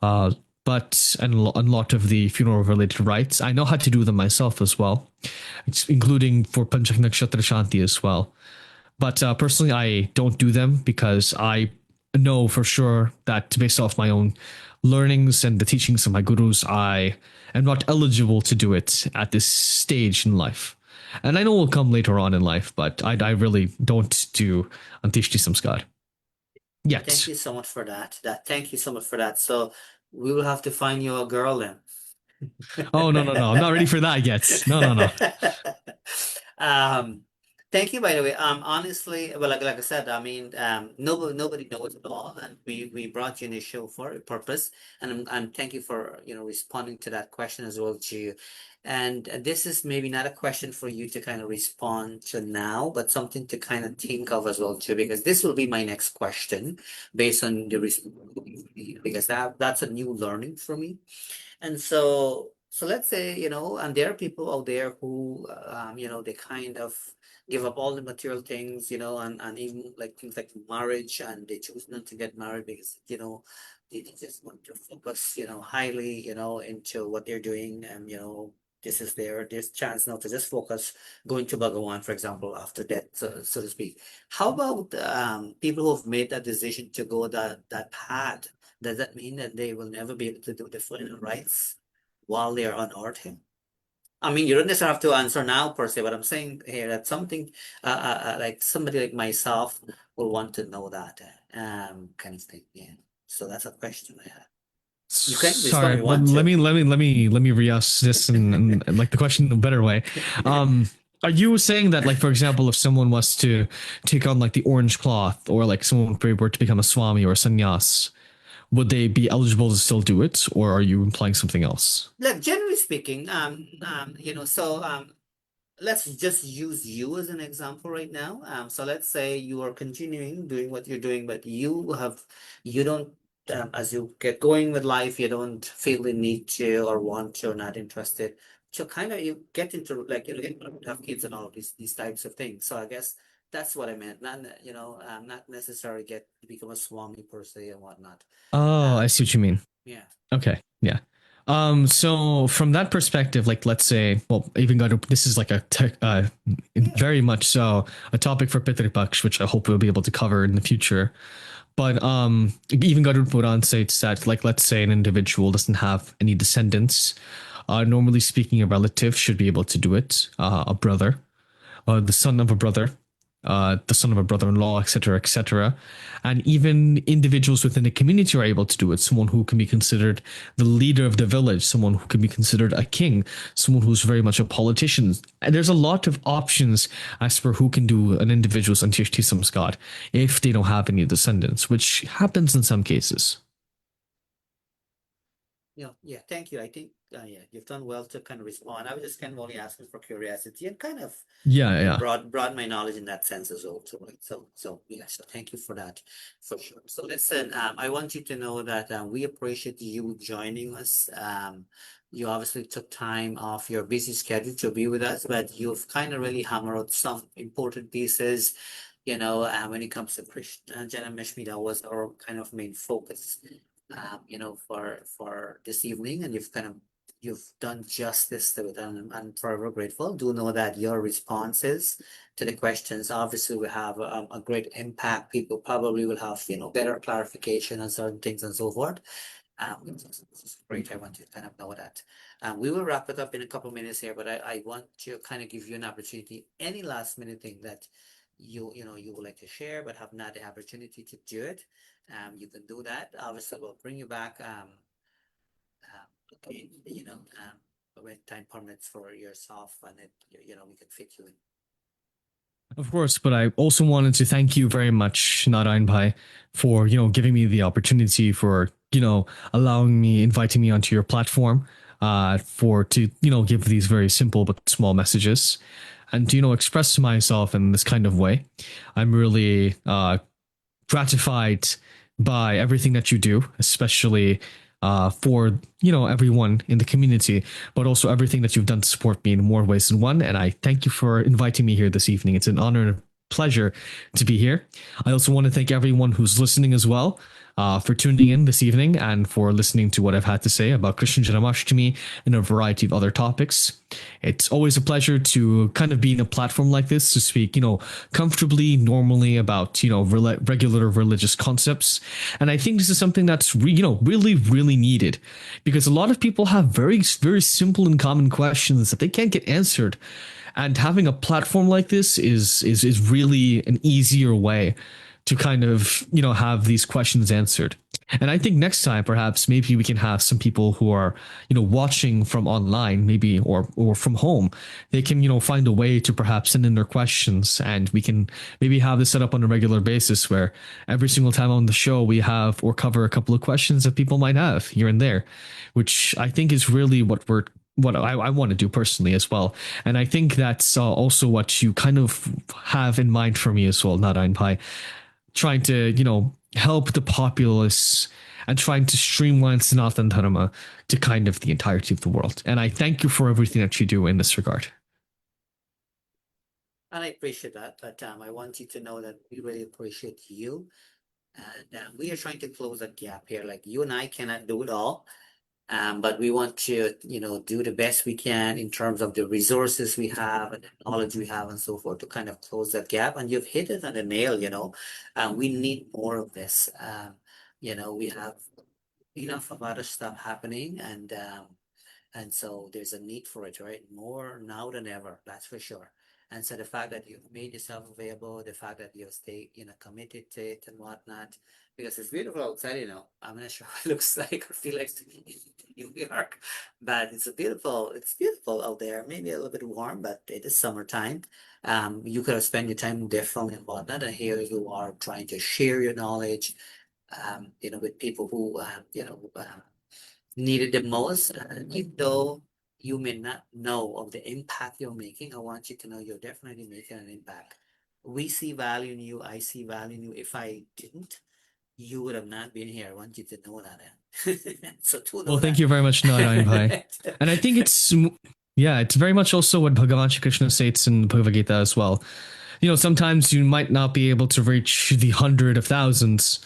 and a lot of the funeral related rites. I know how to do them myself as well, including for Panchak Nakshatra Shanti as well. But personally, I don't do them because I know for sure that based off my own learnings and the teachings of my gurus, I am not eligible to do it at this stage in life. And I know it will come later on in life, but I really don't do Antyeshti Samskar yet. Thank you so much for that. Thank you so much for that. So we will have to find you a girl then. Oh, no. I'm not ready for that yet. No. Thank you, by the way. Honestly, well, like I said, I mean, nobody knows it all, and we brought you in the show for a purpose, and thank you for responding to that question as well too. And this is maybe not a question for you to kind of respond to now, but something to kind of think of as well too, because this will be my next question based on the because that's a new learning for me. And so let's say, and there are people out there who, they kind of give up all the material things, and even like things like marriage, and they choose not to get married because, they just want to focus, highly, into what they're doing. And, this is their chance now to just focus going to Bhagawan, for example, after death, so to speak. How about people who have made that decision to go that path Does that mean that they will never be able to do the final rites while they are on earth here? I mean, you don't necessarily have to answer now per se, but I'm saying here that something like somebody like myself will want to know that kind of thing. Yeah. So that's a question I have. You can respond Sorry, if you but want let me re-ask this in like the question in a better way. to. Um, are you saying that, like, for example, if someone was to take on like the orange cloth, or like someone were to become a swami or a sannyas, would they be eligible to still do it, or are you implying something else? Like generally speaking, let's just use you as an example right now. So let's say you are continuing doing what you're doing, but you don't, as you get going with life, you don't feel the need to or want to or not interested. So kind of you get into like, you have kids and all of these types of things. So I guess that's what I meant. Not necessarily get to become a swami per se and whatnot. Oh, I Um, see what you mean. yeah. Okay, yeah. So from that perspective, like, let's say, well, even got to, this is like a Yeah. very much so a topic for Pitri Paksh, which I hope we'll be able to cover in the future. But even Garuda Puran states that, like, let's say an individual doesn't have any descendants. Normally speaking, a relative should be able to do it. A brother, the son of a brother, the son of a brother-in-law, etc., etc. And even individuals within the community are able to do it. Someone who can be considered the leader of the village, someone who can be considered a king, someone who's very much a politician. And there's a lot of options as per who can do an individual's Antishti Samskar if they don't have any descendants, which happens in some cases. Yeah, thank you. I think, yeah, you've done well to kind of respond. I was just kind of only asking for curiosity and kind of, Yeah, yeah. broad my knowledge in that sense as well. So, right. So yeah. So thank you for that, for sure. So listen, I want you to know that we appreciate you joining us. You obviously took time off your busy schedule to be with us, but you've kind of really hammered out some important pieces. When it comes to Krishna Janamashmi, that was our kind of main focus for this evening, and you've done justice to it, and I'm forever grateful. Do know that your responses to the questions obviously will have a great impact. People probably will have better clarification on certain things and so forth. Which is great. I want you to kind of know that. We will wrap it up in a couple minutes here, but I want to kind of give you an opportunity. Any last minute thing that you would like to share, but have not the opportunity to do it, you can do that. Obviously, we'll bring you back. Okay, when time permits for yourself, and we can fit you in. Of course, but I also wanted to thank you very much, Narayan Bhai, for giving me the opportunity, for allowing me, inviting me onto your platform, for to give these very simple but small messages, and to express myself in this kind of way. I'm really gratified by everything that you do, especially for everyone in the community, but also everything that you've done to support me in more ways than one. And I thank you for inviting me here this evening. It's an honor and a pleasure to be here. I also want to thank everyone who's listening as well, for tuning in this evening and for listening to what I've had to say about Krishna Janmashtami and a variety of other topics. It's always a pleasure to kind of be in a platform like this to speak, comfortably, normally about, regular religious concepts. And I think this is something that's, really, really needed, because a lot of people have very, very simple and common questions that they can't get answered. And having a platform like this is really an easier way to kind of have these questions answered. And I think next time, perhaps, maybe we can have some people who are watching from online, maybe, or from home. They can find a way to perhaps send in their questions, and we can maybe have this set up on a regular basis, where every single time on the show we have or cover a couple of questions that people might have here and there, which I think is really what I want to do personally as well. And I think that's also what you kind of have in mind for me as well, Narayan Pai, trying to, help the populace and trying to streamline Sanatan Dharma to kind of the entirety of the world. And I thank you for everything that you do in this regard. And I appreciate that, but I want you to know that we really appreciate you, and we are trying to close that gap here. Like, you and I cannot do it all. But we want to, do the best we can in terms of the resources we have and the knowledge we have and so forth to kind of close that gap. And you've hit it on the nail. We need more of this. We have enough of other stuff happening, and so there's a need for it, right? More now than ever, that's for sure. And so the fact that you've made yourself available, the fact that you've stayed, committed to it and whatnot, because it's beautiful outside, I'm not sure what it looks like or feel like to be in New York, but it's beautiful out there. Maybe a little bit warm, but it is summertime. You could have spent your time differently and whatnot, and here you are trying to share your knowledge, with people who, need it the most. And even though you may not know of the impact you're making, I want you to know you're definitely making an impact. We see value in you. I see value in you. If I didn't, you would have not been here. I want you to know that. So to Well, know thank that. you very much, Narayan Bhai. And I think yeah, it's very much also what Bhagavan Shri Krishna states in Bhagavad Gita as well. Sometimes you might not be able to reach the hundred of thousands,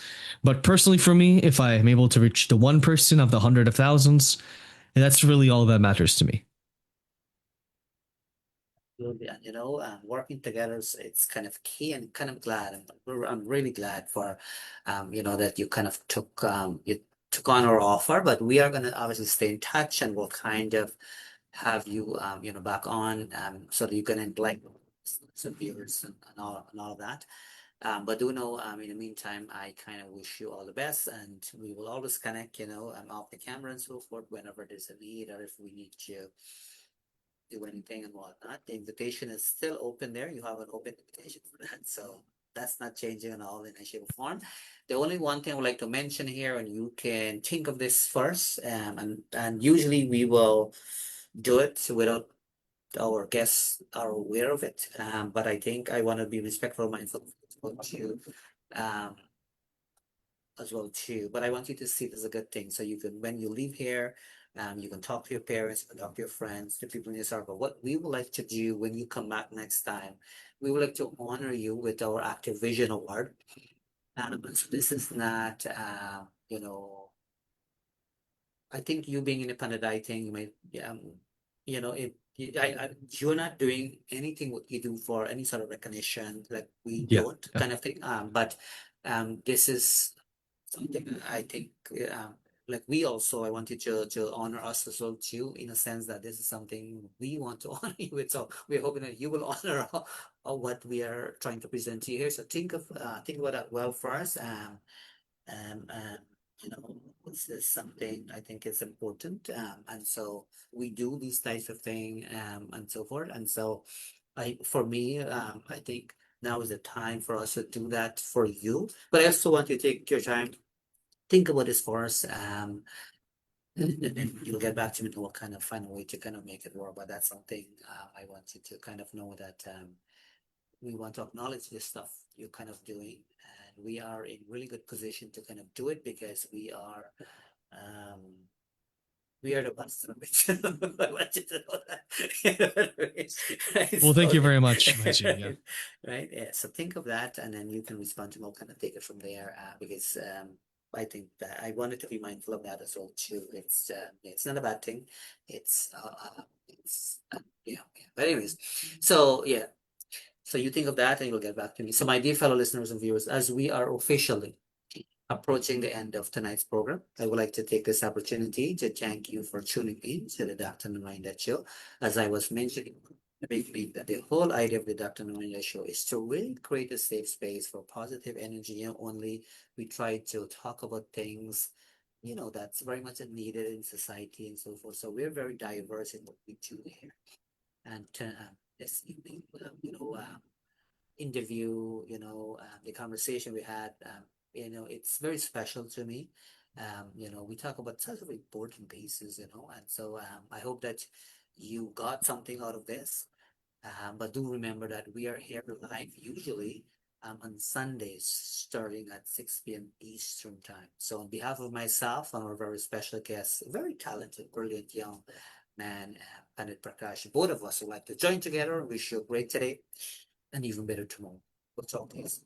but personally for me, if I am able to reach the one person of the hundred of thousands, that's really all that matters to me. Absolutely. And working together is it's kind of key, and kind of glad. I'm really glad for, that you kind of took on our offer. But we are going to obviously stay in touch, and we'll kind of have you, back on, so that you can enlighten some viewers and all of that. But do know, in the meantime, I kind of wish you all the best, and we will always connect, off the camera and so forth whenever there's a need, or if we need to do anything and whatnot. The invitation is still open there. You have an open invitation for that. So that's not changing at all in any shape or form. The only one thing I would like to mention here, and you can think of this first, and usually we will do it without our guests are aware of it. But I think I want to be respectful, mindful of you. Um, as well too. But I want you to see it as a good thing. So you can, when you leave here, you can talk to your parents, you can talk to your friends, to people in your circle. What we would like to do when you come back next time, we would like to honor you with our Active Vision Award. So this is not, I think you being independent, I think you might, you're not doing anything what you do for any sort of recognition, like we Yeah. don't kind of thing. But this is something I think, like we also, I wanted to honor us as well too, in a sense that this is something we want to honor you with. So we're hoping that you will honor what we are trying to present to you here. So think about that well first. Um, um, this is something I think is important. And so we do these types of thing, and so forth. And so for me, I think now is the time for us to do that for you. But I also want you to take your time, think about this for us. And then you'll get back to me to what kind of find a way to kind of make it work. But that's something, I want you to kind of know that, we want to acknowledge this stuff you're kind of doing, and we are in really good position to kind of do it because um, we are the ones of it. I want you to know that. Right? Well, thank So, you very much, Bhaiji. Yeah. right? Yeah. So think of that, and then you can respond to me. We'll kind of take it from there, because I think that I wanted to be mindful of that as well too. It's not a bad thing. Yeah. But anyways, so yeah. So you think of that, and you'll get back to me. So my dear fellow listeners and viewers, as we are officially approaching the end of tonight's program, I would like to take this opportunity to thank you for tuning in to the Dr. Narine Dat Show. As I was mentioning, I believe that the whole idea of the Dr. Narine Dat Show is to really create a safe space for positive energy. Only we try to talk about things, that's very much needed in society and so forth. So we're very diverse in what we do here. And this evening, interview, the conversation we had, it's very special to me. We talk about such of important bases, and so I hope that you got something out of this. But do remember that we are here live usually, on Sundays starting at 6 p.m. Eastern time. So on behalf of myself and our very special guest, very talented, brilliant young man, Pandit Prakaash, both of us would like to join together. Wish you a great today and even better tomorrow. We'll talk to you soon.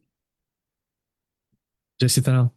Jai Sitaram.